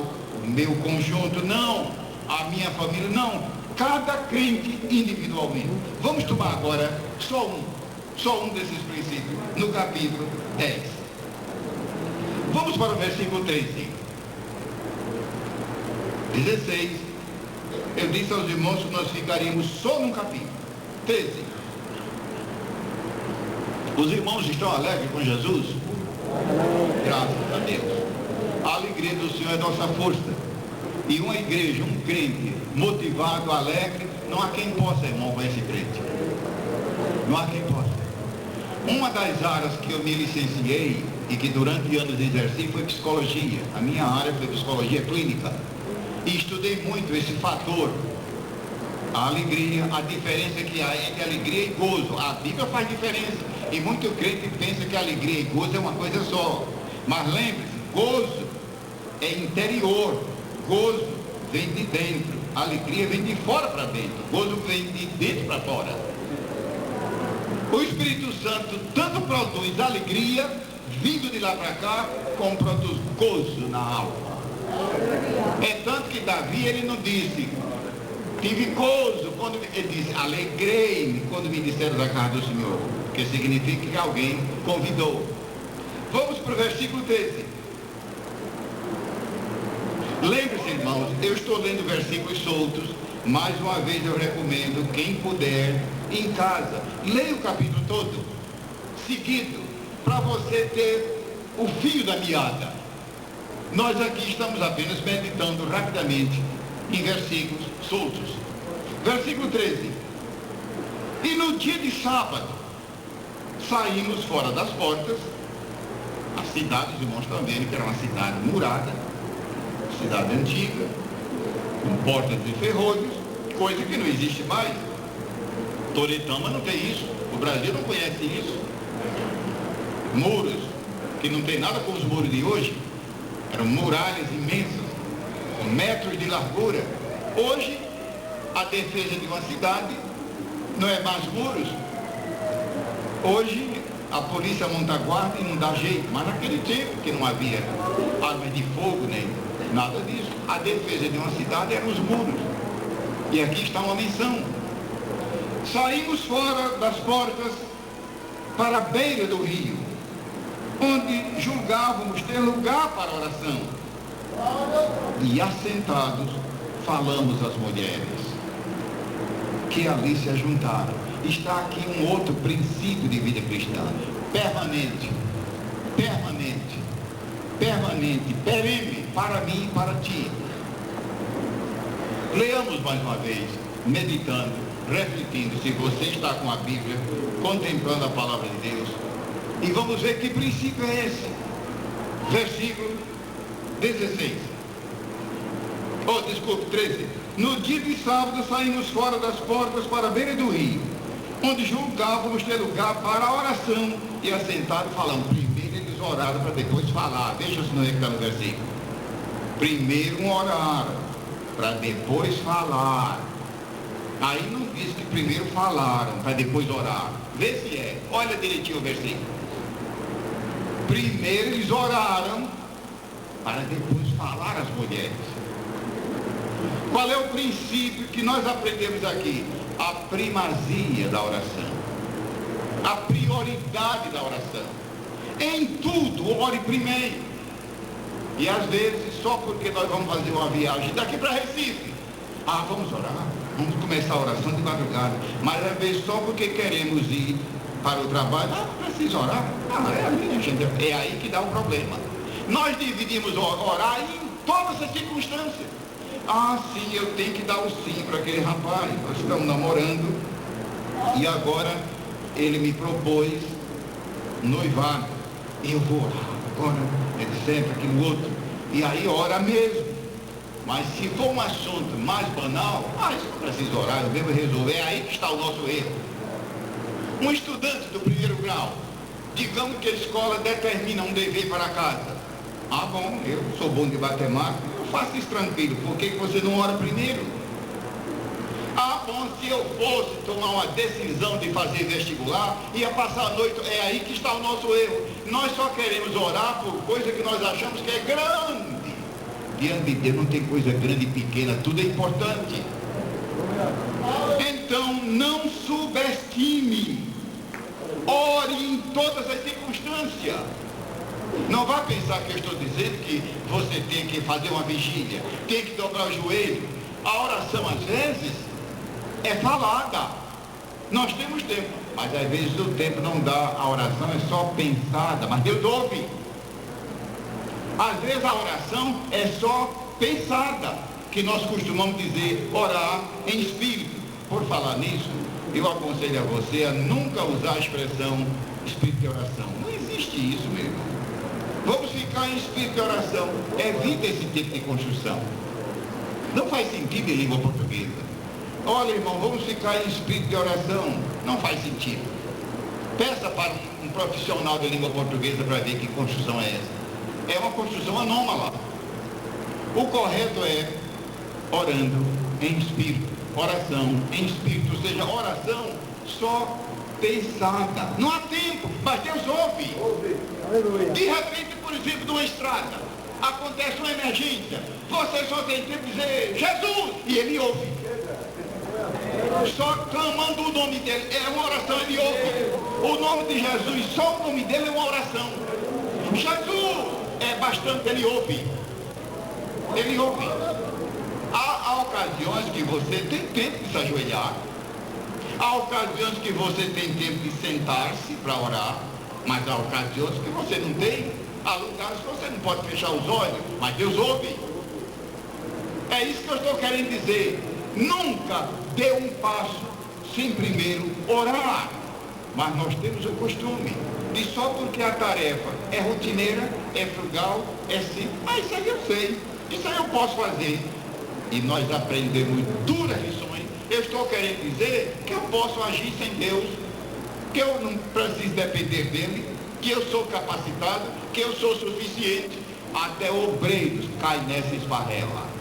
o meu conjunto, não. A minha família, não. Cada crente individualmente. Vamos tomar agora só um desses princípios no capítulo 10. Vamos para o versículo 13. 16. Eu disse aos irmãos que nós ficaríamos só num capítulo. 13. Os irmãos estão alegres com Jesus? Graças a Deus. A alegria do Senhor é nossa força. E uma igreja, um crente motivado, alegre, não há quem possa, irmão, com esse crente. Não há quem possa. Uma das áreas que eu me licenciei e que durante anos exerci foi psicologia. A minha área foi psicologia clínica. E estudei muito esse fator, a alegria, a diferença que há entre alegria e gozo. A Bíblia faz diferença. E muito crente pensa que alegria e gozo é uma coisa só. Mas lembre-se, gozo é interior. Gozo vem de dentro. Alegria vem de fora para dentro. Gozo vem de dentro para fora. O Espírito Santo tanto produz alegria, vindo de lá para cá, como produz gozo na alma. É tanto que Davi, ele não disse, tive gozo, quando ele disse, alegrei-me quando me disseram da casa do Senhor, que significa que alguém convidou. Vamos para o versículo 13. Lembre-se, irmãos, eu estou lendo versículos soltos. Mais uma vez eu recomendo, quem puder, em casa, leia o capítulo todo, seguido, para você ter o fio da meada. Nós aqui estamos apenas meditando rapidamente em versículos soltos. Versículo 13. E no dia de sábado, saímos fora das portas. A cidade, os irmãos estão vendo que era uma cidade murada, cidade antiga, com portas de ferrolhos, coisa que não existe mais. Toritama não tem isso, o Brasil não conhece isso. Muros, que não tem nada com os muros de hoje, eram muralhas imensas, com metros de largura. Hoje, a defesa de uma cidade não é mais muros. Hoje, a polícia monta guarda e não dá jeito, mas naquele tempo que não havia armas de fogo nem nada disso, a defesa de uma cidade eram os muros. E aqui está uma menção. Saímos fora das portas para a beira do rio, onde julgávamos ter lugar para oração. E assentados, falamos às mulheres que ali se ajuntaram. Está aqui um outro princípio de vida cristã, permanente, perene, para mim e para ti. Leamos mais uma vez, meditando, refletindo, se você está com a Bíblia, contemplando a palavra de Deus, e vamos ver que princípio é esse. Versículo 16. 13. No dia de sábado saímos fora das portas para a beira do rio, onde julgávamos ter lugar para a oração, e assentados falamos. Primeiro eles oraram para depois falar. Veja se não é que está no versículo. Primeiro oraram para depois falar. Aí não diz que primeiro falaram para depois orar. Vê se é. Olha direitinho o versículo. Primeiro eles oraram para depois falar às mulheres. Qual é o princípio que nós aprendemos aqui? A primazia da oração. A prioridade da oração. Em tudo, ore primeiro. E às vezes, só porque nós vamos fazer uma viagem daqui para Recife, vamos orar, vamos começar a oração de madrugada. Mas às vezes, só porque queremos ir para o trabalho, precisa orar. É aí que dá um problema. Nós dividimos orar em todas as circunstâncias. Sim, eu tenho que dar o sim para aquele rapaz. Nós estamos namorando e agora ele me propôs noivado. Eu vou orar agora, etc, aquilo outro. E aí ora mesmo. Mas se for um assunto mais banal, isso não precisa orar, eu devo resolver. É aí que está o nosso erro. Um estudante do primeiro grau, Digamos que a escola determina um dever para casa. Ah, bom, eu sou bom de matemática, eu faço isso tranquilo. Por que você não ora primeiro? Ah, bom, se eu fosse tomar uma decisão de fazer vestibular, ia passar a noite, é aí que está o nosso erro. Nós só queremos orar por coisa que nós achamos que é grande. Diante de Deus não tem coisa grande e pequena, tudo é importante. Então, não subestime. Ore em todas as circunstâncias. Não vá pensar que eu estou dizendo que você tem que fazer uma vigília, tem que dobrar o joelho. A oração, às vezes, é falada. Nós temos tempo, mas às vezes o tempo não dá. A oração é só pensada, mas Deus ouve. Às vezes a oração é só pensada, que nós costumamos dizer, orar em espírito. Por falar nisso, eu aconselho a você a nunca usar a expressão espírito de oração. Não existe isso, meu irmão. Vamos ficar em espírito de oração. Evita esse tipo de construção. Não faz sentido em língua portuguesa. Olha, irmão, vamos ficar em espírito de oração. Não faz sentido. Peça para um profissional de língua portuguesa para ver que construção é essa. É uma construção anômala. O correto é orando em espírito. Oração em espírito. Ou seja, oração só pensada. Não há tempo, mas Deus ouve. De repente, por exemplo, numa estrada, acontece uma emergência. Você só tem tempo de dizer Jesus, e ele ouve. Só clamando o nome dele, é uma oração, ele ouve. O nome de Jesus, só o nome dele é uma oração. Jesus é bastante, ele ouve. Ele ouve. Há ocasiões que você tem tempo de se ajoelhar. Há ocasiões que você tem tempo de sentar-se para orar. Mas há ocasiões que você não tem. Há lugares que você não pode fechar os olhos, mas Deus ouve. É isso que eu estou querendo dizer. Nunca dê um passo sem primeiro orar. Mas nós temos o costume de só porque a tarefa é rotineira, é frugal, é simples. Ah, isso aí eu sei, isso aí eu posso fazer. E nós aprendemos duras lições. Eu estou querendo dizer que eu posso agir sem Deus, que eu não preciso depender dele, que eu sou capacitado, que eu sou suficiente. Até obreiros caem nessa esfarrela.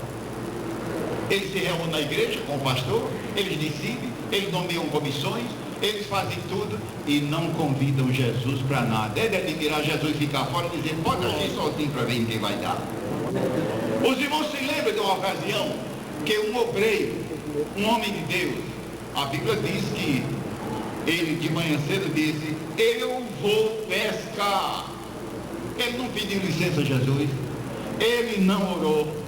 Eles se reúnem na igreja com o pastor, eles decidem, eles nomeiam comissões, eles fazem tudo e não convidam Jesus para nada. É de admirar Jesus ficar fora e dizer, pode agir sozinho para ver em quem vai dar. Os irmãos se lembram de uma ocasião que um obreiro, um homem de Deus, a Bíblia diz que ele de manhã cedo disse, eu vou pescar. Ele não pediu licença a Jesus, ele não orou,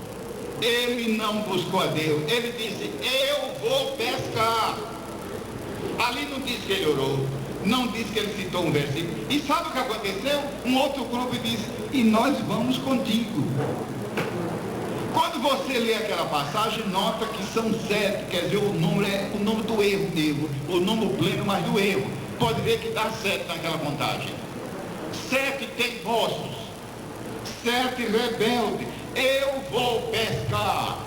ele não buscou a Deus, ele disse, eu vou pescar. Ali não diz que ele orou, não diz que ele citou um versículo. E sabe o que aconteceu? Um outro grupo disse, e nós vamos contigo. Quando você lê aquela passagem, nota que são 7, quer dizer, o número é o número do erro, o número pleno, mas do erro. Pode ver que dá 7 naquela contagem. 7 teimosos, 7 rebeldes. Eu vou pescar.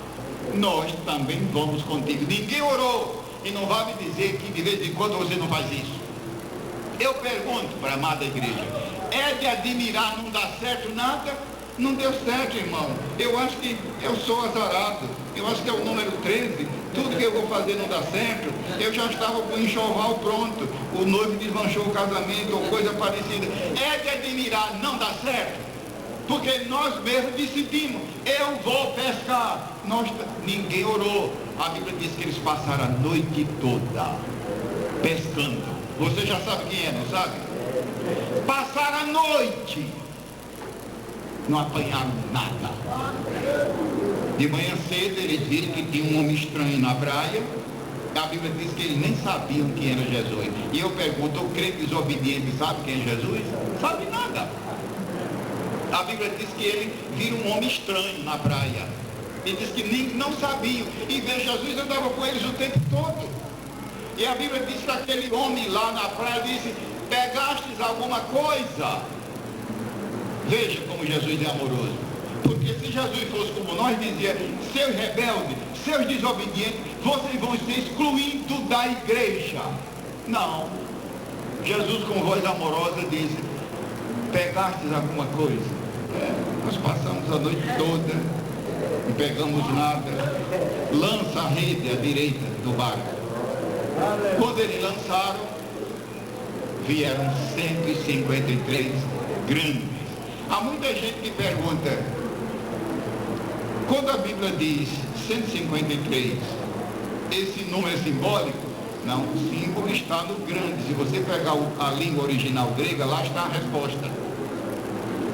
Nós também vamos contigo. Ninguém orou. E não vai me dizer que de vez em quando você não faz isso. Eu pergunto para a amada igreja, é de admirar não dar certo nada? Não deu certo, irmão. Eu acho que eu sou azarado. Eu acho que é o número 13. Tudo que eu vou fazer não dá certo. Eu já estava com o enxoval pronto. O noivo desmanchou o casamento ou coisa parecida. É de admirar não dá certo? Porque nós mesmos decidimos, eu vou pescar. Ninguém orou. A Bíblia diz que eles passaram a noite toda pescando. Você já sabe quem é, não sabe? Passaram a noite. Não apanharam nada. De manhã cedo eles viram que tinha um homem estranho na praia. A Bíblia diz que eles nem sabiam quem era Jesus. E eu pergunto, o crente desobediente sabe quem é Jesus? Sabe nada. A Bíblia diz que ele viram um homem estranho na praia. Ele diz que nem, não sabiam. E vê, Jesus andava com eles o tempo todo. E a Bíblia diz que aquele homem lá na praia disse, pegastes alguma coisa? Veja como Jesus é amoroso. Porque se Jesus fosse como nós, dizia, seus rebeldes, seus desobedientes, vocês vão ser excluídos da igreja. Não. Jesus com voz amorosa disse, Pegastes alguma coisa? Nós passamos a noite toda, não pegamos nada. Lança a rede à direita do barco. Quando eles lançaram, vieram 153 grandes. Há muita gente que pergunta, quando a Bíblia diz 153, esse número é simbólico? Não, o símbolo está no grande. Se você pegar a língua original grega, lá está a resposta.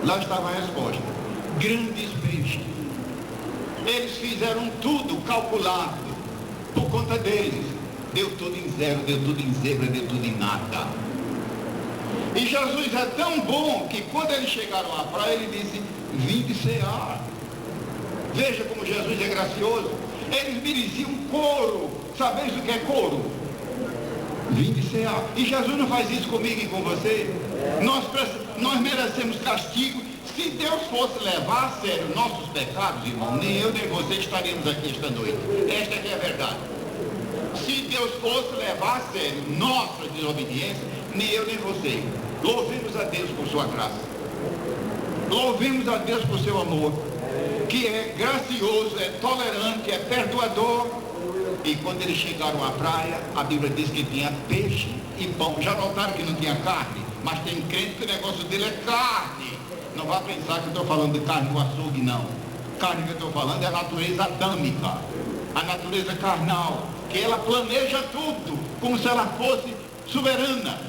Lá estava a resposta. Grandes peixes. Eles fizeram tudo calculado por conta deles. Deu tudo em zero, deu tudo em zebra, deu tudo em nada. E Jesus é tão bom que quando eles chegaram à praia, ele disse, vinde cear. Veja como Jesus é gracioso. Eles mereciam couro. Sabeis o que é couro? Vinde cear. E Jesus não faz isso comigo e com você. Nós merecemos castigo. Se Deus fosse levar a sério nossos pecados, irmão, nem eu nem você estaríamos aqui esta noite. Esta é a verdade. Se Deus fosse levar a sério nossa desobediência, nem eu nem você. Louvemos a Deus por sua graça. Louvemos a Deus por seu amor, que é gracioso, é tolerante, é perdoador. E quando eles chegaram à praia, a Bíblia diz que tinha peixe e pão. Já notaram que não tinha carne? Mas tem crente que o negócio dele é carne. Não vá pensar que eu estou falando de carne do açougue, não. Carne que eu estou falando é a natureza adâmica, a natureza carnal, que ela planeja tudo, como se ela fosse soberana.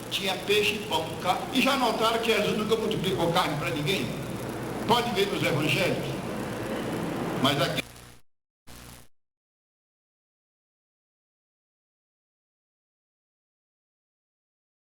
Tinha peixe e pão. E já notaram que Jesus nunca multiplicou carne para ninguém? Pode ver nos evangelhos. Mas aqui